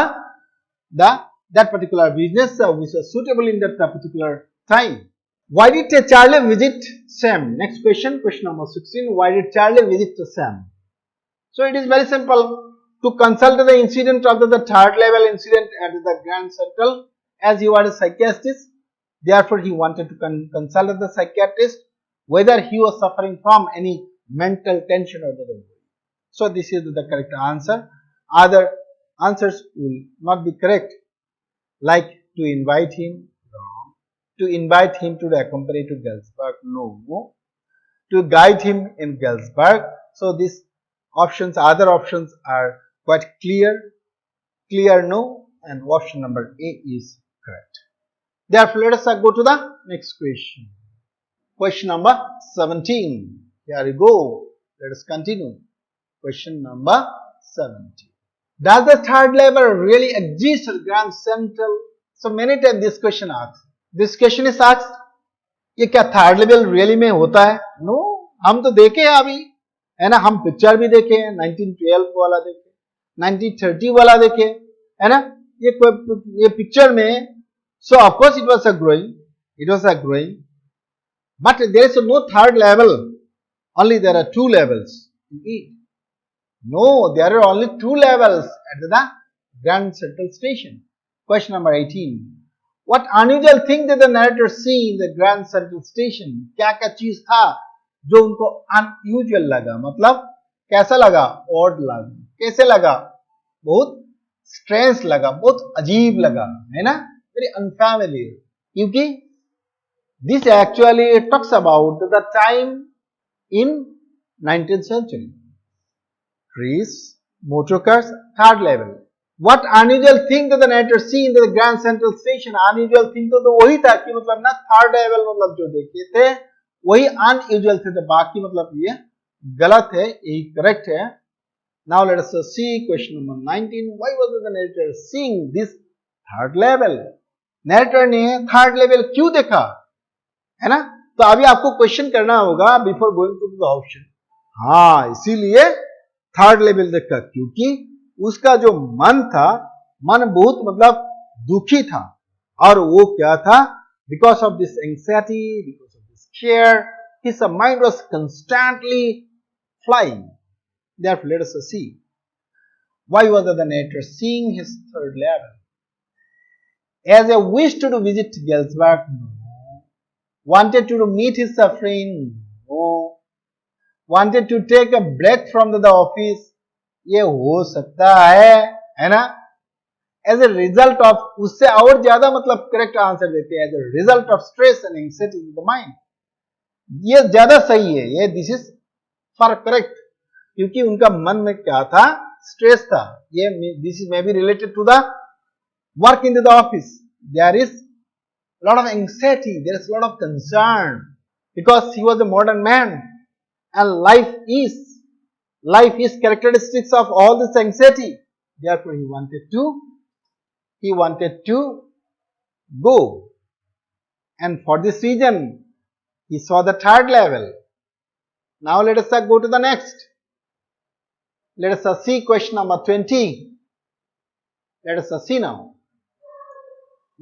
that particular business which was suitable in that particular time. Why did Charley visit Sam? Next question, question number 16. Why did Charley visit Sam? So it is very simple. To consult the incident of the third level incident at the Grand Central, as he was a psychiatrist, therefore he wanted to consult the psychiatrist whether he was suffering from any mental tension or the. So this is the correct answer. Other answers will not be correct. Like to invite him, wrong. To invite him to accompany to Galesburg, no. To guide him in Galesburg. So these options, other options are quite clear, no, and option number A is correct. Therefore, let us go to the next question. Question number 17. Here we go. Let us continue. Question number 17. Does the third level really exist at Grand Central? So many times this question asked. This question is asked. ये क्या third level really में होता है? No, हम तो देखे हैं अभी, है ना? हम पिक्चर भी देखे हैं, 1912 वाला देखे, 1930 वाला देखे, है ना? ये पिक्चर में, so of course it was a growing, but there is no third level. Only there are two levels in it. No, there are only two levels at the Grand Central Station. Question number 18. What unusual thing did the narrator see in the Grand Central Station? क्या चीज था जो उनको unusual लगा? मतलब कैसा लगा? Odd लगा. कैसे लगा? बहुत strange लगा, बहुत अजीब लगा, है ना? Very unfamiliar. क्योंकि this actually talks about the time in 19th century. Trees, motor cars, third level. What unusual thing that the narrator see in the Grand Central Station? Unusual thing तो वही था कि मतलब ना third level मतलब जो देखे थे वही unusual थे, तो बाकी मतलब ये गलत है, यही correct है. Now let us see question number 19. Why was the narrator seeing this third level? Narrator ने third level क्यों देखा, है ना? तो अभी आपको क्वेश्चन करना होगा before going to the option. हाँ, इसीलिए थर्ड लेवल देखा क्योंकि उसका जो मन था, मन बहुत मतलब दुखी था, और वो क्या था? Because of this anxiety, because of this fear, his mind was constantly flying. Therefore, let us see. Why was the narrator seeing his third level? As a wish to visit Galesburg? No. Wanted to meet his suffering? No. Wanted to take a break from the office? ये हो सकता है ना? As a result of, उससे और ज्यादा मतलब correct answer देते हैं, as a result of stress and anxiety in the mind. ये ज्यादा सही है, ये दिस इज फॉर करेक्ट, क्योंकि उनका मन में क्या था, स्ट्रेस था। ये this is maybe related to the work in the office, there is lot of anxiety, there is a lot of concern, because he was a modern man and life is characteristics of all this anxiety. Therefore he wanted to go, and for this reason he saw the third level. Now let us go to the next. Let us see question number 20. Let us see now.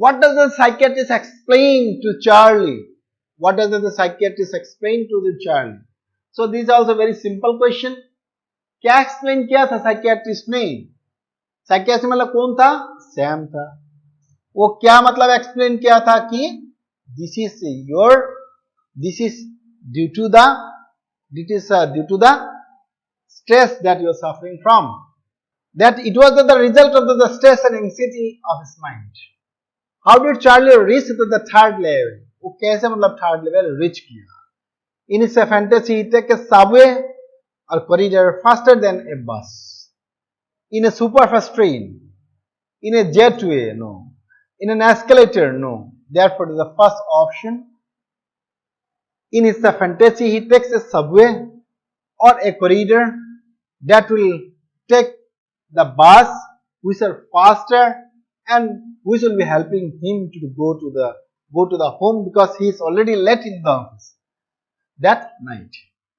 What does the psychiatrist explain to Charley? What does the psychiatrist explain to the Charley? So this is also very simple question. क्या explain किया था psychiatrist ने? Psychiatrist मतलब कौन था? Sam था। वो क्या मतलब explain किया था कि this is due to the stress that you are suffering from. That it was the result of the stress and anxiety of his mind. How did Charley reach to the third level? वो कैसे मतलब third level reach किया? In his fantasy, he take a subway or corridor faster than a bus. In a superfast train, in a jetway, no. In an escalator, no. Therefore, the first option. In his fantasy, he takes a subway or a corridor that will take the bus, which are faster and which will be helping him to go to the home, because he is already late in the office that night.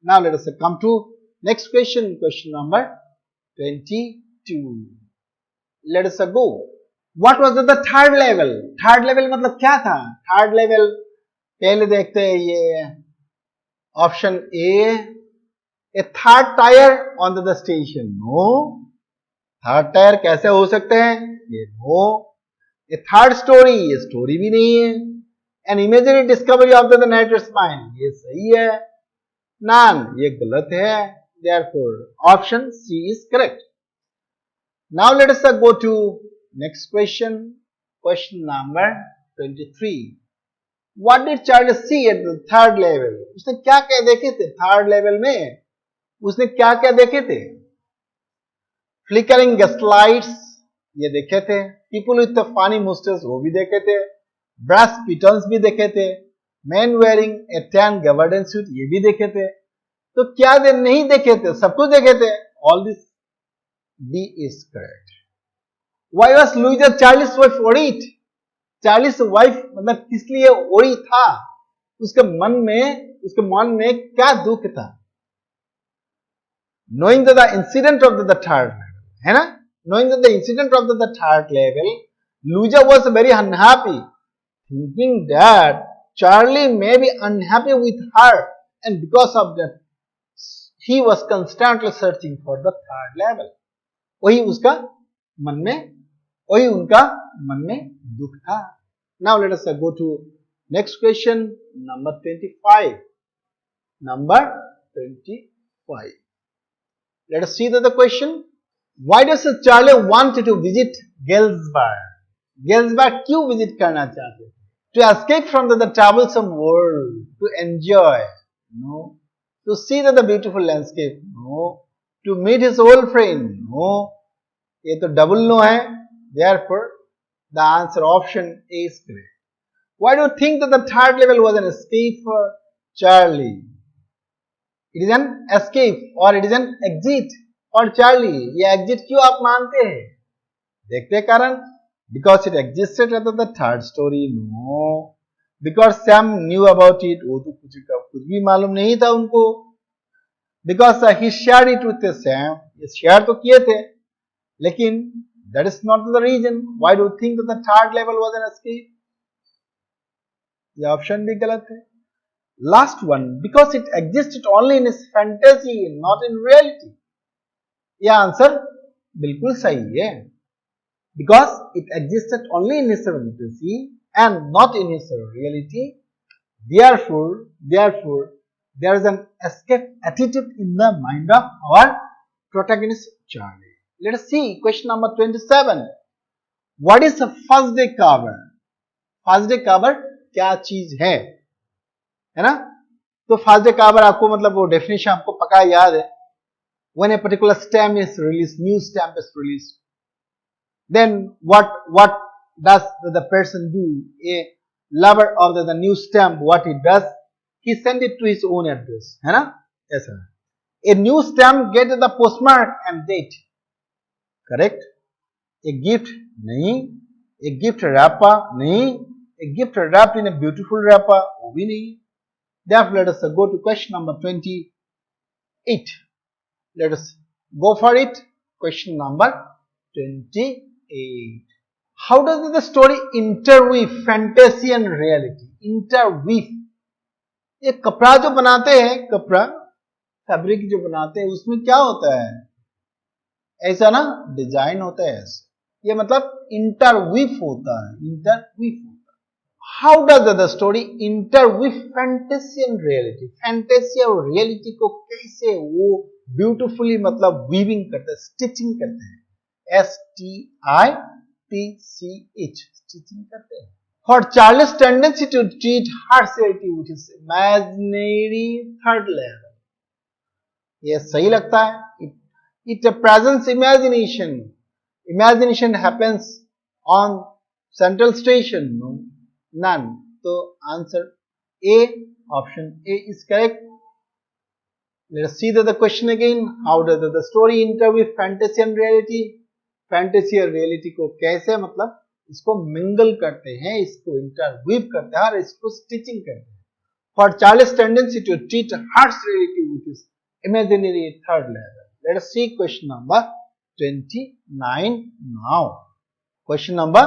Now let us come to next question, question number 22. Let us go. What was the third level? Third level मतलब क्या था? Third level पहले देखते हैं ये option A third tire on the station. No. Third tier कैसे हो सकते हैं? ये नो। ए थर्ड स्टोरी, ये स्टोरी भी नहीं है। An imaginary discovery of the narrator's माइंड, ये सही है। नॉन, ये गलत है। Therefore option C is correct. Now let us go to next question, question number 23. What did Charlie see at the third level? उसने क्या क्या देखे थे थर्ड लेवल में? उसने क्या क्या देखे थे? फ्लिकरिंग गैसलाइट्स, ये देखे थे। पीपल विथ फनी मुस्टर्स, वो भी देखे थे। ब्रश पिटन्स भी देखे थे। मैन वेयरिंग ए टैन गवर्नर सूट, ये भी देखे थे। तो क्या नहीं देखे थे? सब कुछ देखे थे। All this D is correct. Why was Louisa Charlie's wife worried? Charlie's wife मतलब किस लिए वरी था? उसके मन में क्या दुख था? Knowing that the incident of the third level, है ना? Knowing that the incident of the third level, Luja was very unhappy, thinking that Charley may be unhappy with her, and because of that, he was constantly searching for the third level. वही उनका मन में दुख था। Now let us go to next question, number 25. Number 25. Let us see the question. Why does Charley want to visit Galesburg? Galesburg क्यों visit करना चाहते? To escape from the troublesome world, to enjoy, no. To see the beautiful landscape, no. To meet his old friend, no. ये तो double no है. Therefore, the answer option A is correct. Why do you think that the third level was an escape for Charley? It is an escape or it is an exit for Charley. ये exit क्यों आप मानते हैं? देखते हैं कारण. Because it existed at the third story. No. Because Sam knew about it. वो तो कुछ भी मालूम नहीं था उनको. Because he shared it with Sam. ये share तो किए थे. लेकिन that is not the reason. Why do you think that the third level was an escape? ये ऑप्शन भी गलत है. Last one, because it existed only in his fantasy, not in reality. यह आंसर बिल्कुल सही है. Because it existed only in his fantasy and not in his reality. Therefore, there is an escape attitude in the mind of our protagonist Charley. Let us see question number 27. What is a first day cover? First day cover क्या चीज है ना? तो first day cover आपको मतलब वो definition आपको पक्का याद है. When a particular stamp is released, new stamp is released, then what does the person do? A lover of the new stamp, what he does, he send it to his own address, है ना? ऐसा. A new stamp get the postmark and date, correct? A gift नहीं, a gift wrapper नहीं, a gift wrapped in a beautiful wrapper वो भी नहीं. Therefore, let us go to question number 28. Let us go for it. Question number 28. How does the story interweave fantasy and reality? Interweave. ये कपड़ा जो बनाते हैं, कपड़ा फैब्रिक जो बनाते हैं, उसमें क्या होता है? ऐसा ना डिजाइन होता है ऐसा. ये मतलब इंटरवीव होता है, इंटरवीव होता है. How does the story interweave fantasy and reality? Fantasy और रियलिटी को कैसे वो ब्यूटिफुली मतलब वीविंग करते हैं, स्टिचिंग करते हैं. STITCH, स्टिचिंग करते हैं. For Charley's tendency to treat harsh reality which is imaginary third level. ये सही लगता है. It presents imagination. Imagination happens on central station. No, none. So answer A, option A is correct. Let us see the question again. How does the story interweave fantasy and reality? Fantasy और reality को कैसे मतलब इसको mingle करते हैं, इसको interweave करते हैं और इसको stitching करते हैं. For Charley's tendency to treat harsh reality which is imaginary third level. Let us see question number 29 now. Question number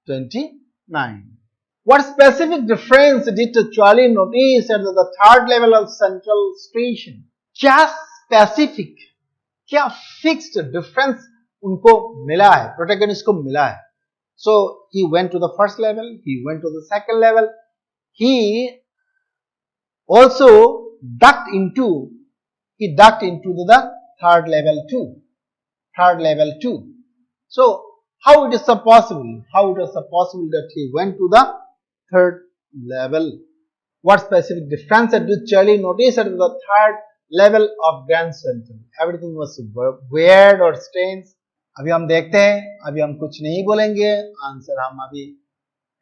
29. What specific difference did Charley notice at the third level of central station? क्या specific, क्या fixed difference उनको मिला है, protagonist को मिला है? So he went to the first level, he went to the second level, he also ducked into the third level too. So how it is possible? How it is possible that he went to the third level? What specific difference did Charley notice at the third level of Grand Central? Everything was weird or strange. अभी हम देखते हैं, अभी हम कुछ नहीं बोलेंगे, answer हम अभी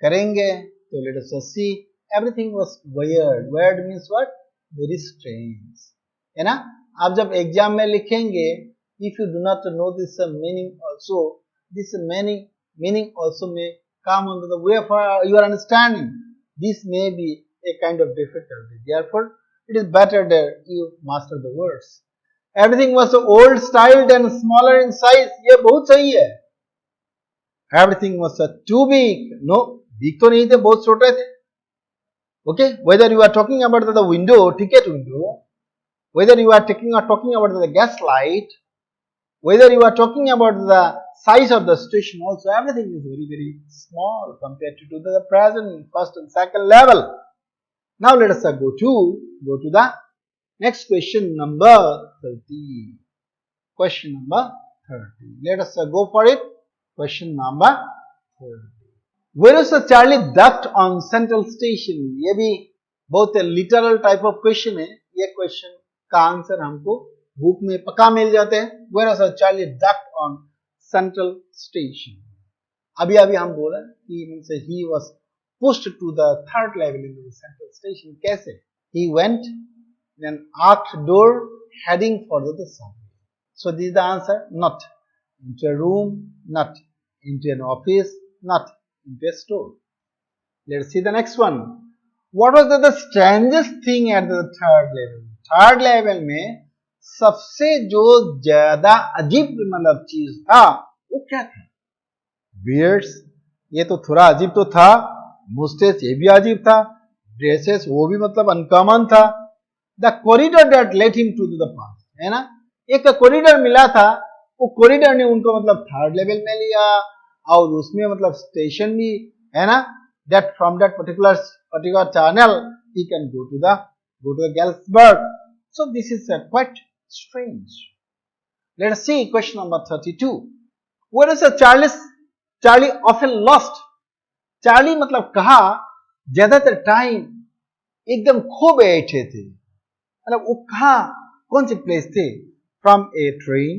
करेंगे. तो let us just see. Everything was weird. Weird means what? Very strange. है ना? आप जब एग्जाम में लिखेंगे, if you do not know this meaning also, this meaning also may come under the way of your understanding. This may be a kind of difficulty. Therefore, it is better that you master the words. Everything was old styled and smaller in size. ये बहुत सही है. Everything was too big. No, big तो नहीं थे, बहुत छोटे थे. Okay, whether you are talking about the window, ticket window, whether you are talking about the gas light, whether you are talking about the size of the station also, everything is very, very small compared to the present first and second level. Now let us go to the next question number 30. Question number 30. Let us go for it. Question number 30. Where is Charley ducked on central station? ये भी बहुत literal type of question है. ये question का answer हमको book में पक्का मिल जाते हैं. Where is Charley ducked on central station? अभी हम बोला कि he was pushed to the third level in the central station. कैसे? He went in an arched door heading for the subway. So this is the answer. Not into a room, not into an office, not into a store. Let's see the next one. What was the strangest thing at the third level? Third level में सबसे जो ज्यादा अजीब मतलब चीज था वो क्या था? Beards, ये तो थोड़ा अजीब तो था. Mustache, ये भी अजीब था. Dresses, वो भी मतलब अनकॉमन था. The corridor that led him to the past, है ना? एक कॉरिडोर मिला था, वो कॉरिडोर ने उनको मतलब थर्ड लेवल में लिया और उसमें मतलब स्टेशन भी है ना. That from that particular tunnel he can go to the Galesburg. So this is quite strange. Let us see question number 32. Where is Charley's Charlie often lost, Charlie मतलब कहा ज्यादातर टाइम एकदम खो बैठे थे, मतलब वो कहा कौन से प्लेस थे, from a train,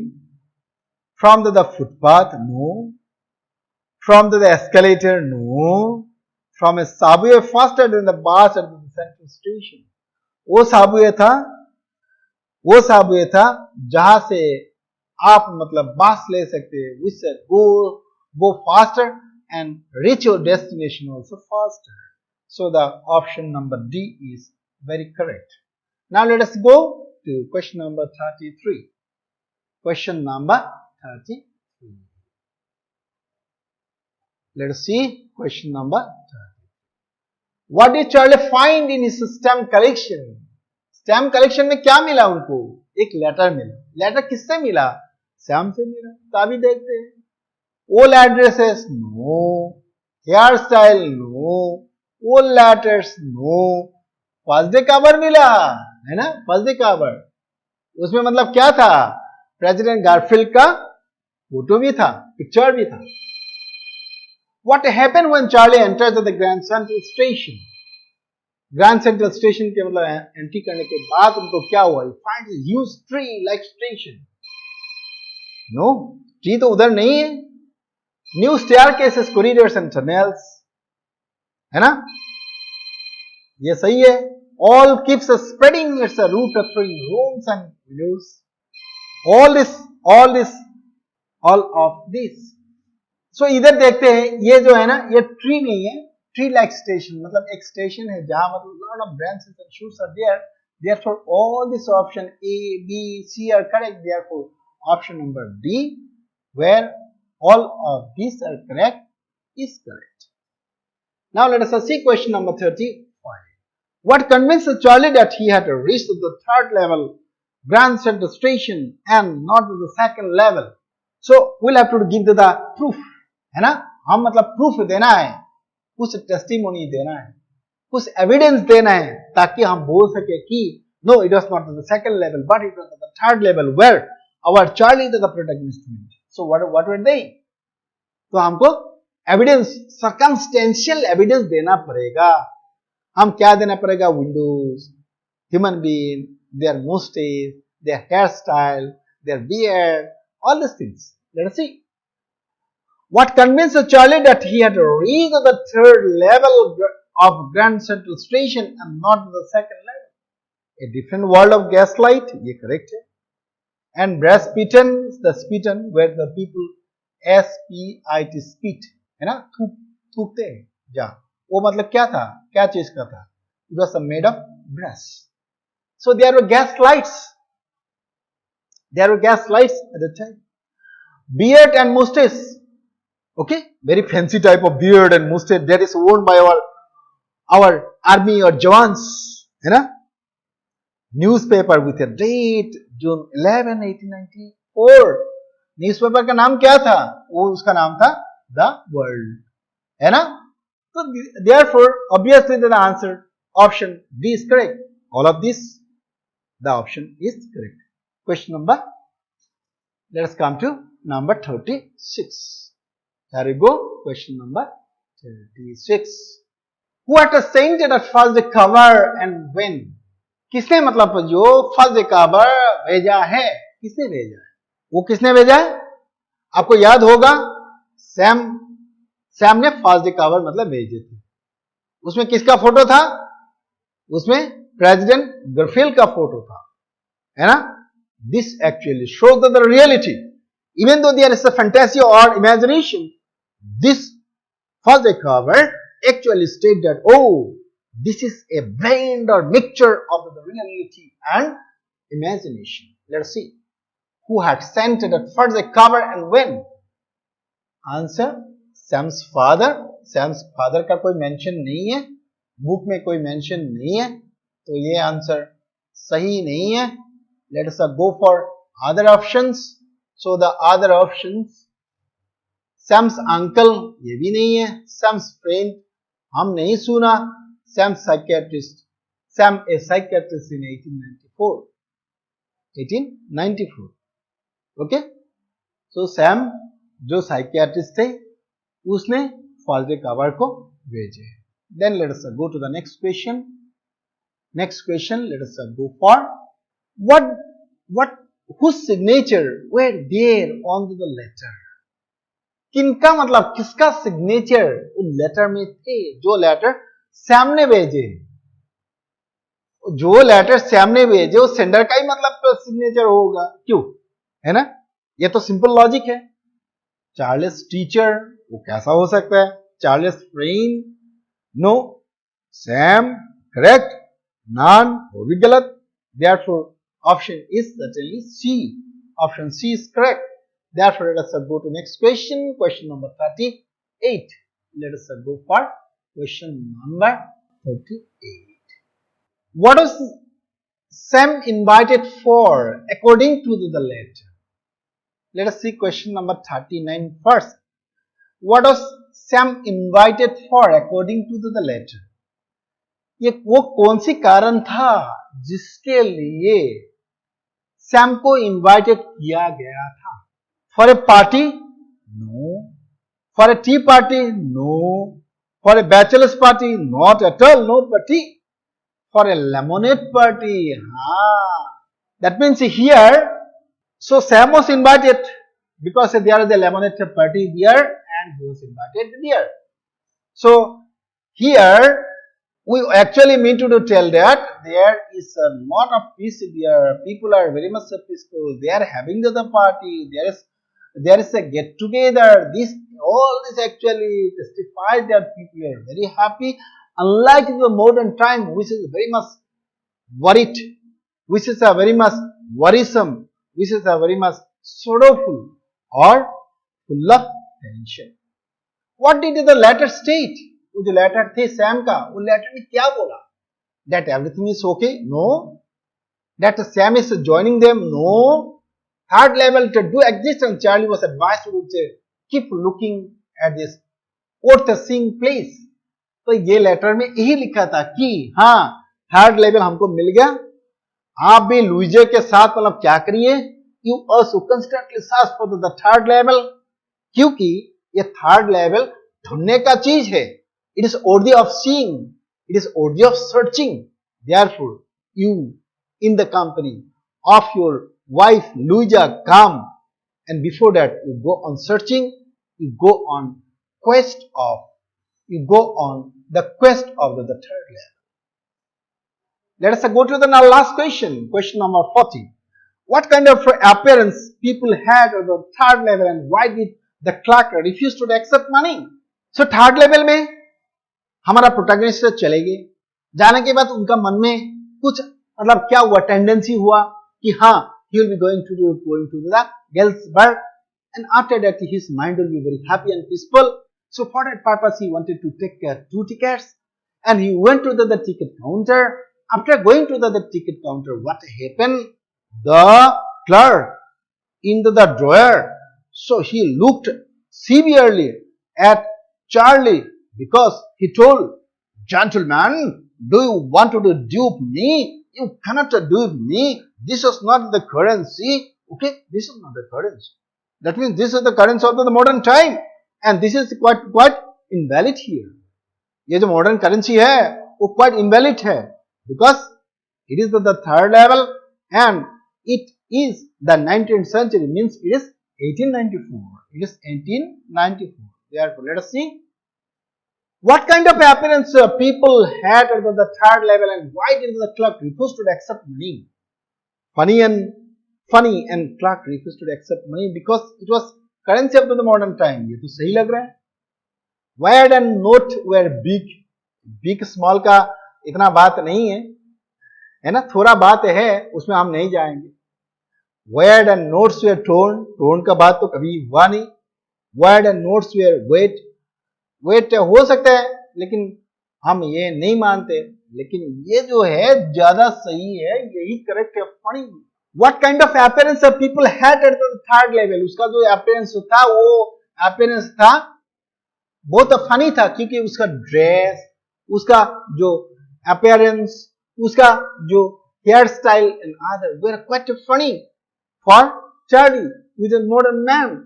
from the footpath no, from the escalator no, from a subway faster than the bus at the central station. वो सबवे था जहां से आप मतलब बस ले सकते हैं, विच से go faster and reach your destination also faster. So the option number D is very correct. Now let us go to question number 33. Question number 33. Let us see question number 33. What did Charlie find in his stamp collection? Stamp collection में क्या मिला उनको? एक letter मिला। Letter किससे मिला? Sam से मिला। तो अभी देखते हैं। Old addresses no, hair style no, old letters no, first day cover मिला है ना, फर्स्ट डे कवर। उसमें मतलब क्या था? प्रेसिडेंट गारफील्ड का फोटो भी था, पिक्चर भी था। What happened when Charlie entered the Grand Central Station? Grand central station के मतलब एंट्री करने के बाद उनको क्या हुआ? Find a huge tree like station. No, tree तो उधर नहीं है। New staircases, corridors and tunnels, है ना? ये सही है। All keeps spreading its root through rooms and windows. All of this. So इधर देखते हैं, ये जो है ना, ये ट्री नहीं है, ट्री लाइक स्टेशन, मतलब एक स्टेशन है जहां मतलब lot of branches and shoots are there. Therefore all this option A, B, C are correct. Therefore option number D, where all of these are correct, is correct. Now let us see question number 35. What convinced Charlie that he had reached the third level Grand Central Station and not the second level? So we'll have to give the proof, है ना? हम मतलब proof देना है, कुछ testimony देना है, कुछ एविडेंस देना है, ताकि हम बोल सके कि no, it was not the second level but it was the third level where our Charlie is the protagonist. So what were they? तो हमको एविडेंस, सर्कमस्टेंशियल एविडेंस देना पड़ेगा। हम क्या देना पड़ेगा? Windows, human being, their moustache, their hair style, their beard, all this things. Let us see what convinced Charlie that he had reached the third level of Grand Central Station and not the second level? A different world of gaslight, ये correct है। And brass spitten, the spitten where the people S-P-I-T spit, है ना, थूकते हैं जा, वो मतलब क्या था? क्या चीज का था? It was made of brass. So there were gaslights. There were gaslights at the time. Beard and mustache. Okay, very fancy type of beard and mustache that is worn by our army or jawans, है ना? Newspaper with a date June 11, 1894. Newspaper का नाम क्या था? वो उसका नाम था The World, है ना? So therefore obviously the answer option D is correct. All of this, the option is correct. Question number, let us come to number 36. Here we go. Question number 36. Who had sent at first cover and when? किसने मतलब जो first cover भेजा है, किसने भेजा है? वो किसने भेजा है? आपको याद होगा, सैम ने फर्स्ट कवर मतलब भेजे थे। उसमें किसका फोटो था? उसमें प्रेसिडेंट गारफील्ड का फोटो था, है ना? This actually shows that the reality, even though there is a fantasy or imagination, this first cover actually states that, oh, this is a blend or mixture of the reality and imagination. Let's see who had sent that first cover and when. Answer, Sam's father. Sam's father का कोई mention नहीं है, book में कोई mention नहीं है, तो ये आंसर सही नहीं है। Let us go for other options. So the other options, Sam's uncle, ये भी नहीं है। Sam's friend, हम नहीं सुना। Sam's psychiatrist, Sam a psychiatrist in 1894. 1894, okay? So Sam जो psychiatrist थे, उसने फर्स्ट डे कवर को भेजे. Then let us go to the next question. Next question, let us go for whose signature were there on the letter. किनका मतलब किसका signature उन letter में थे जो लेटर सैम ने भेजे. जो लेटर सैम ने भेजे वो सेंडर का ही मतलब सिग्नेचर होगा. क्यों, है ना, ये तो सिंपल लॉजिक है. चार्लेस टीचर वो कैसा हो सकता है. Charles friend no. Sam correct. None वो भी गलत. Therefore option is certainly C. Option C is correct. Therefore let us go to next question. Question number 38. Let us go for question number 38. What was Sam invited for according to the letter? Let us see question number 39 first. What was Sam invited for according to the letter? ये वो कौन सी कारण था जिसके लिए Sam को invited किया गया था. For a party? No. For a tea party? No. For a bachelors party? Not at all. No party. For a lemonade party. हाँ, that means here so Sam was invited because there is a lemonade party there and he was invited there. So here we actually mean to tell that there is a lot of peace there. People are very much peaceful. They are having the party. There is a get together. All this actually testifies that people are very happy. Unlike the modern time, which is very much worried, which is a very much worrisome, which is a very much sorrowful or full of tension. What did the letter state? वो जो letter थे Sam का, वो letter में क्या बोला? That everything is okay? No. That Sam is joining them? No. Third level to do exist and Charlie was advised to keep looking at this fourth-seeing place. तो ये लेटर में यही लिखा था कि हाँ थर्ड लेवल हमको मिल गया. आप भी लुइजे के साथ मतलब क्या करिए, you also constantly search for the third level, क्योंकि ये थर्ड लेवल ढूंढने का चीज है. It is worthy of seeing, it is worthy of searching. Therefore you in the company of your wife Luisa come and before that you go on searching, you go on quest of the quest of the third level. Let us go to the last question, question number 40. What kind of appearance people had at the third level and why did the clerk refuse to accept money? So third level में हमारा protagonist चले गए. जाने के बाद उनका मन में कुछ मतलब क्या हुआ, टेंडेंसी हुआ कि हाँ he will be going to the Galesburg, and after that his mind will be very happy and peaceful. So for that purpose he wanted to take 2 tickets and he went to the ticket counter. After going to the ticket counter, what happened? The clerk into the drawer. So he looked severely at Charlie because he told, "Gentleman, do you want to dupe me? You cannot dupe me. This is not the currency. Okay, this is not the currency. That means this is the currency of the modern time, and this is quite invalid here. ये जो modern currency है, वो quite invalid है, because it is the third level and it is the 19th century, means it is 1894. It is 1894. Therefore, let us see what kind of appearance people had at the third level and why did the clerk refuse to accept money? Funny and clerk refused to accept money because it was currency of the modern time. ये तो सही लग रहा है. Word and note were big small का इतना बात नहीं है ना, थोड़ा बात है, उसमें हम नहीं जाएंगे. Word and notes were tone का बात तो कभी हुआ नहीं. Word and notes were weight हो सकता है लेकिन हम ये नहीं मानते, लेकिन ये जो है ज्यादा सही है, यही करेक्ट है. Funny. What kind of appearance people had at the third level? उसका जो appearance था वो appearance था बहुत फनी था, क्योंकि उसका ड्रेस, उसका जो appearance, उसका जो hair style and other were quite funny for Charlie, who is a modern man,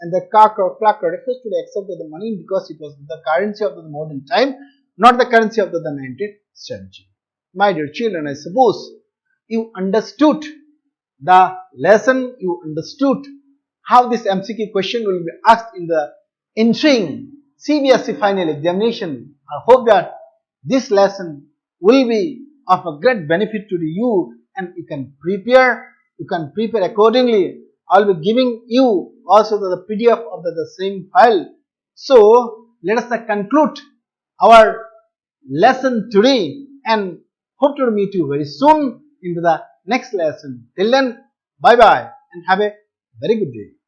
and the clacker refers to the accept of the money because it was the currency of the modern time, not the currency of the 19th century. My dear children, I suppose you understood the lesson, you understood how this MCQ question will be asked in the ensuing CBSE final examination. I hope that this lesson will be of a great benefit to you and you can prepare accordingly. I'll be giving you also the PDF of the same file. So let us conclude our lesson today and hope to meet you very soon into the next lesson. Till then, bye bye and have a very good day.